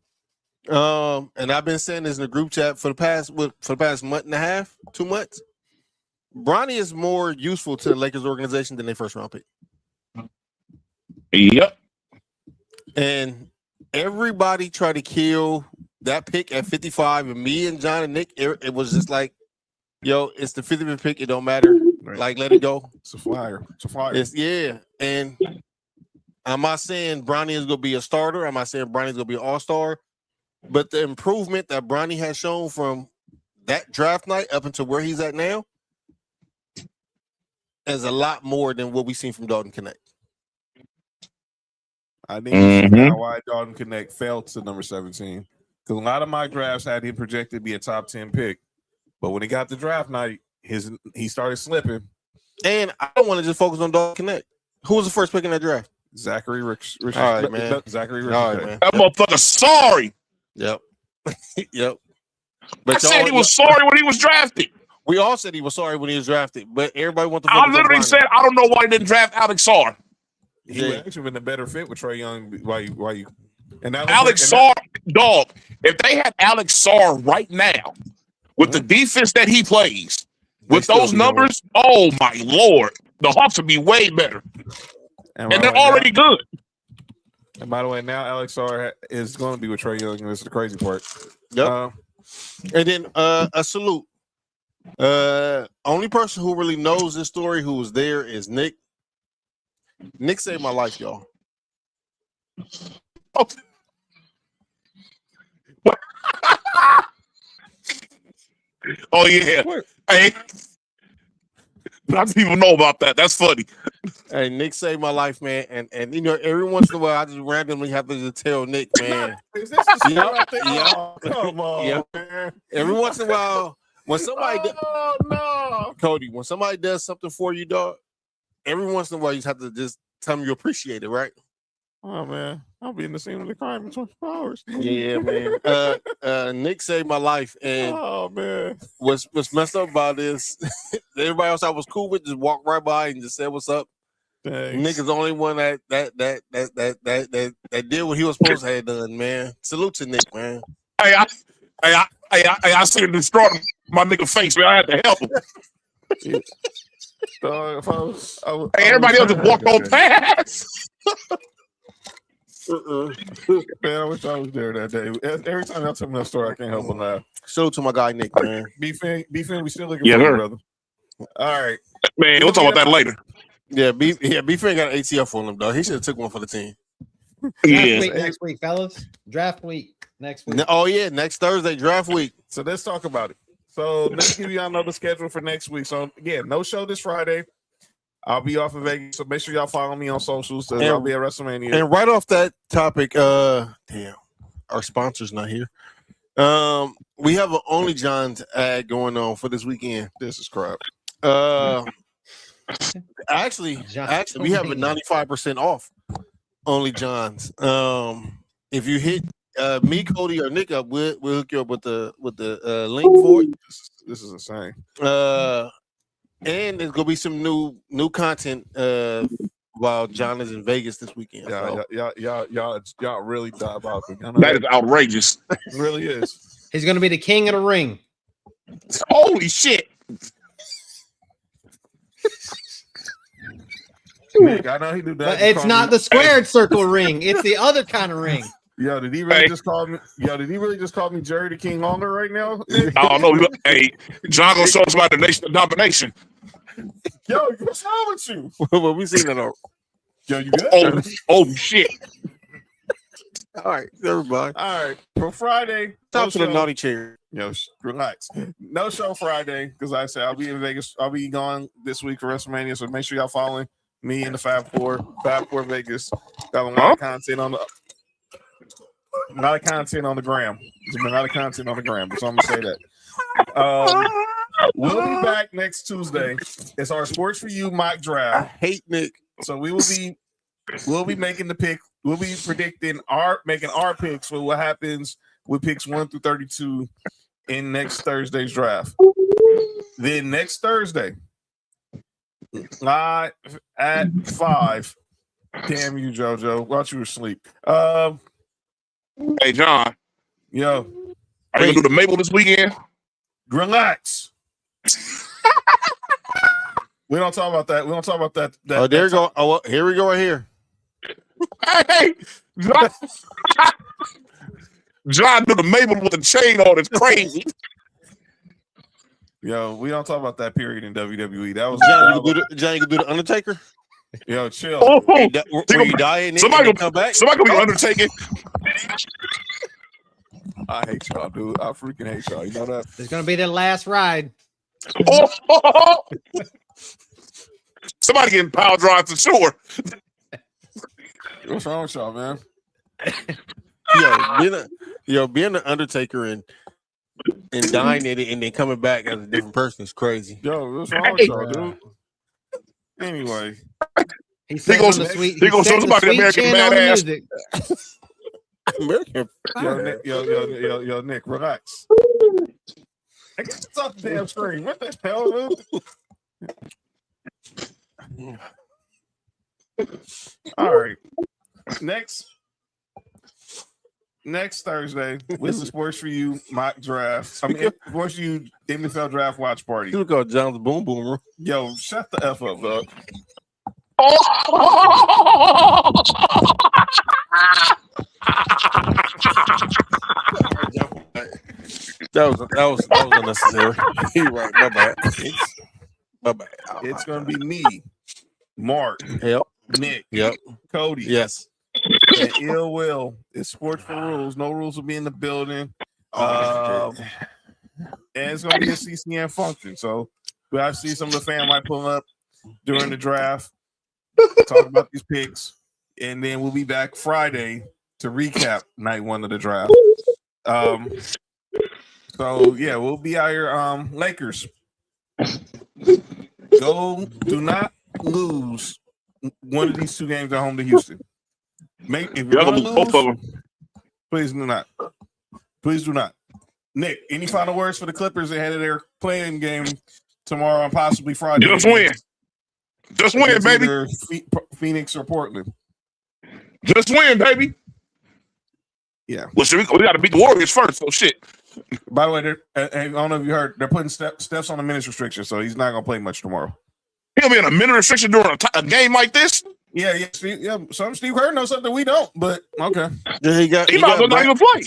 And I've been saying this in the group chat for the past month and a half, 2 months. Bronny is more useful to the Lakers organization than their first round pick. Yep. And everybody tried to kill that pick at 55, and me and John and Nick, it was just like, yo, it's the 55th pick. It don't matter. Right. Like, let it go. It's a flyer. And I'm not saying Bronny is going to be a starter. I'm not saying Bronny is going to be an all-star. But the improvement that Bronny has shown from that draft night up until where he's at now is a lot more than what we've seen from Dalton Connect. I think why Dalton Connect fell to number 17. Because a lot of my drafts had him projected to be a top 10 pick. But when he got the draft night, he started slipping. And I don't want to just focus on Dalton Connect. Who was the first pick in that draft? Zachary Rich. All right, man. Zachary Rich. All right, man. That motherfucker sorry. Yep. Yep. But I said he was sorry when he was drafted. We all said he was sorry when he was drafted, but everybody wants to. I literally said I don't know why he didn't draft Alex Sarr. He would actually been a better fit with Trae Young. Why you? And Alex Sarr, dog. If they had Alex Sarr right now, with the defense that he plays, with those numbers, oh my lord, The Hawks would be way better, and they're already good. And by the way, now Alex R is going to be with Trae Young. This is the crazy part. Yep. And then a salute. Only person who really knows this story who was there is Nick. Nick saved my life, y'all. Oh yeah. Hey, not people know about that. That's funny. Hey, Nick saved my life, man. And you know, every once in a while, I just randomly have to just tell Nick, man. Is this the Yep, out there? yep, Oh, come on, yep. man. Every once in a while, when somebody, no, Cody, when somebody does something for you, dog, every once in a while, you just have to just tell them you appreciate it, right? Oh man, I'll be in the scene of the crime in 24 hours. Yeah, man. Nick saved my life, and oh man, what's messed up about this? Everybody else I was cool with just walked right by and just said what's up. thanks. Nick is the only one that did what he was supposed to have done, man. Salute to Nick, man. Hey, I see the distraught on my nigga face, man. I had to help him. Hey, everybody else just walked on past. Man, I wish I was there that day. Every time y'all tell me that story, I can't help but laugh. Salute to my guy Nick, man. B-Fin, we still looking Yeah, for you, sir. brother. All right. Man, we'll talk about that later. Yeah, B-Fin got an ATF on him, dog. He should have took one for the team. Draft week next week, fellas. Draft week next week. Oh yeah, next Thursday, draft week. So let's talk about it. So let's give y'all another schedule for next week. So again, no show this Friday. I'll be off in Vegas, so make sure y'all follow me on socials. I'll be at WrestleMania. And right off that topic, damn, our sponsor's not here. We have an Only John's ad going on for this weekend. This is crap. Actually, we have a 95% off Only John's. If you hit me, Cody, or Nick up, we'll hook you up with the link for it. This is insane. And there's gonna be some new content while John is in Vegas this weekend. Y'all really diabolical. That is outrageous. It really is. He's going to be the king of the ring. Holy shit. Nick, I know he do that. But it's not the squared circle ring. It's the other kind of ring. Yo, did he really just call me? Yo, did he really just call me Jerry the King Longer right now? I don't know. Hey, John gonna show us about the nation of domination. Yo, what's wrong with you? Well, we seen that. Yo, you good? Oh shit. All right, everybody. All right, for Friday. Talk to the naughty chair. Yo, relax. No show Friday because I said I'll be in Vegas. I'll be gone this week for WrestleMania. So make sure y'all following me and the Fab Four Vegas. Got a lot of content on the. A lot of content on the gram. There's been a lot of content on the gram, so I'm gonna say that. We'll be back next Tuesday. It's our Sports for You mock draft. I hate Nick. So we'll be making the pick. We'll be making our picks for what happens with picks 1 through 32 in next Thursday's draft. Then next Thursday, live at 5. Damn you, JoJo. While you were asleep. Hey, John. Yo. Are you gonna do the Maple this weekend? Relax. We don't talk about that. We don't talk about that. Oh, there you go. Oh, well, here we go right here. Hey, John do the Maple with the chain on. It's crazy. Yo, we don't talk about that period in WWE. That was John, you can do the Undertaker. Yo, chill. Oh, were you dying? Somebody come back. Somebody gonna be undertaking. I hate y'all, dude. I freaking hate y'all. You know that? It's going to be the last ride. Oh, somebody getting power drive to shore. What's wrong with y'all, man? Being an Undertaker and dying in it and then coming back as a different person is crazy. Yo, what's wrong with y'all, dude? Anyway, he gonna show somebody American badass. American. Yo, Nick, relax. I guess it's off the damn screen. What the hell, dude? All right. Next next Thursday with the Sports for You mock draft. I mean, Sports for You NFL draft watch party. You call John's Boom Boomer. Yo, shut the F up, dog. That was unnecessary. You're right. My bad. My bad. It's gonna be me, Mark, Yep. Nick, Yep. Cody, Yes. and Ill Will. It's Sports for Rules. No rules will be in the building. And it's gonna be a CCN function. So I see some of the fam might pull up during the draft, talk about these picks, and then we'll be back Friday to recap night one of the draft. So yeah, we'll be out here. Lakers, do not lose one of these two games at home to Houston. If you're gonna lose, both of them. Please do not. Please do not. Nick, any final words for the Clippers ahead of their playing game tomorrow and possibly Friday? Just win. Just win, baby. Either Phoenix or Portland. Just win, baby. Yeah. Well, we got to beat the Warriors first. So shit. By the way, I don't know if you heard, they're putting Steph's on a minutes restriction, so he's not going to play much tomorrow. He'll be in a minute restriction during a game like this. Yeah. Some Steve Kerr knows something we don't, but okay. Yeah, he might not even play.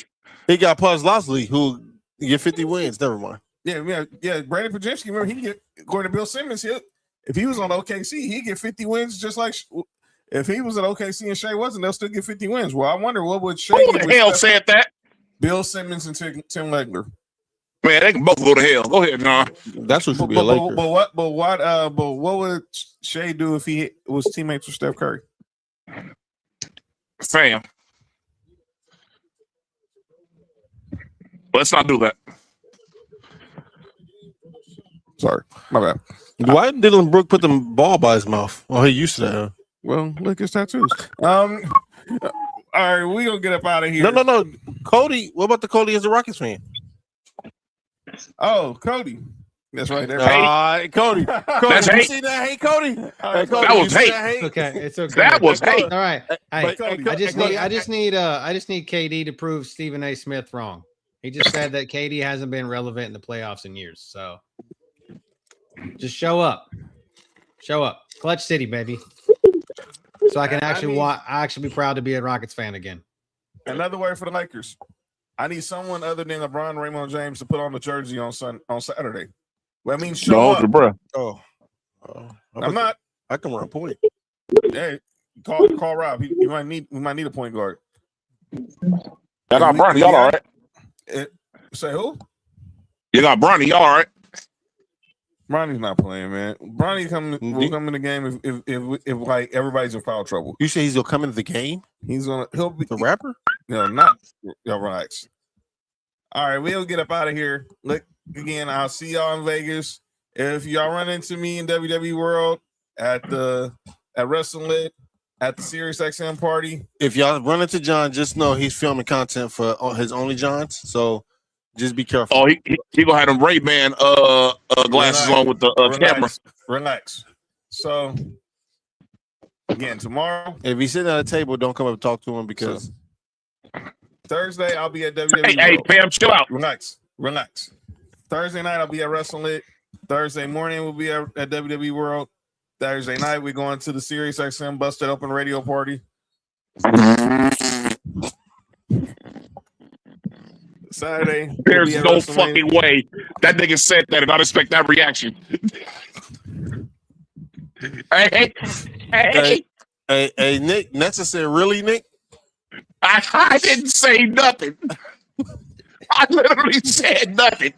He got Paz Losley, who get 50 wins. Never mind. Yeah. Brandon Pajemski, remember, he get, according to Bill Simmons, if he was on OKC, he'd get 50 wins just like if he was at OKC and Shea wasn't, they'll still get 50 wins. Well, I wonder what would Shea Who the hell said that? Bill Simmons and Tim Legler. Man, they can both go to hell. Go ahead, John. That's what should be a Laker. But what would Shea do if he was teammates with Steph Curry? Fam. Let's not do that. Sorry, my bad. Why didn't Dylan Brooke put the ball by his mouth? Oh, he used to that. Well, look at his tattoos. All right, we gonna get up out of here. No. Cody, what about the Cody as a Rockets fan? Oh, Cody. That's right there. Cody. That's you hate. See that? Hey, Cody. Cody, That was hate. It's okay. It's okay. That was hate. All right. Hey, Cody, I just need KD to prove Stephen A. Smith wrong. He just said that KD hasn't been relevant in the playoffs in years. So just show up. Show up. Clutch City, baby. So I can actually be proud to be a Rockets fan again. Another word for the Lakers. I need someone other than LeBron, Raymond James to put on the jersey on Saturday. Well, I mean, show up. Bro. I'm not. I can run point. Hey, call Rob. We might need a point guard. I got Bronny. Y'all all right? Say who? You got Bronny. Y'all all right? Bronny's not playing, man. Bronny will come in the game if like everybody's in foul trouble. You say he's gonna come into the game? He'll be the rapper? No, not. Yo, relax. All right, we'll get up out of here. Look again. I'll see y'all in Vegas. If y'all run into me in WWE World at Wrestling Lit at the Sirius XM party. If y'all run into John, just know he's filming content for his Only Johns. So just be careful. Oh, he gonna have them Ray-Ban glasses on with the camera. Relax. So again, tomorrow. If he's sitting at a table, don't come up and talk to him because Thursday I'll be at WWE. Hey, Pam, chill out. Relax. Thursday night I'll be at Wrestling Lit. Thursday morning we'll be at WWE World. Thursday night we're going to the Sirius XM Busted Open Radio Party. Saturday. There's no fucking way that nigga said that and I'd expect that reaction. Hey, Nick, necessary, really, Nick? I didn't say nothing. I literally said nothing.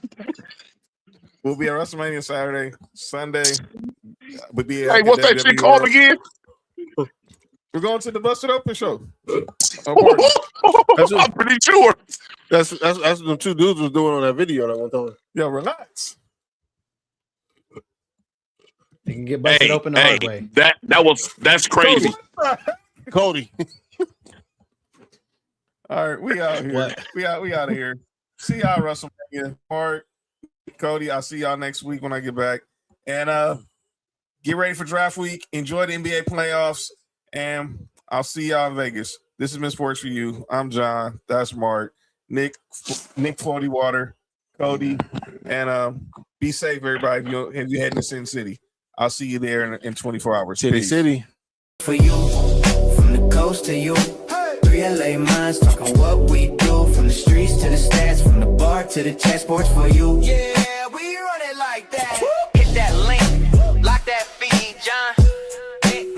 We'll be at WrestleMania Saturday. Sunday. We'll be hey, what's that shit called again? We're going to the Busted Open show. I'm pretty sure. That's what the two dudes was doing on that video that one time. Yo, relax. You can get busted open the hard way. That's crazy. Cody. All right, we out here. What? We out of here. See y'all at WrestleMania. Mark, Cody, I'll see y'all next week when I get back. And get ready for draft week. Enjoy the NBA playoffs. And I'll see y'all in Vegas. This has been Sports for You. I'm John. That's Mark. Nick 40 Water, Cody, and be safe, everybody. If you're heading to Sin City, I'll see you there in 24 hours. City. For you, from the coast to you. 3 LA minds talking what we do. From the streets to the stats, from the bar to the chat. Sports for you. Yeah, we run it like that. Hit that link, lock that feed, John.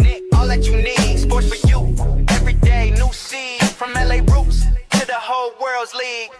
Nick, all that you need. Sports for you. Every day, new seed. From LA roots to the whole world's league.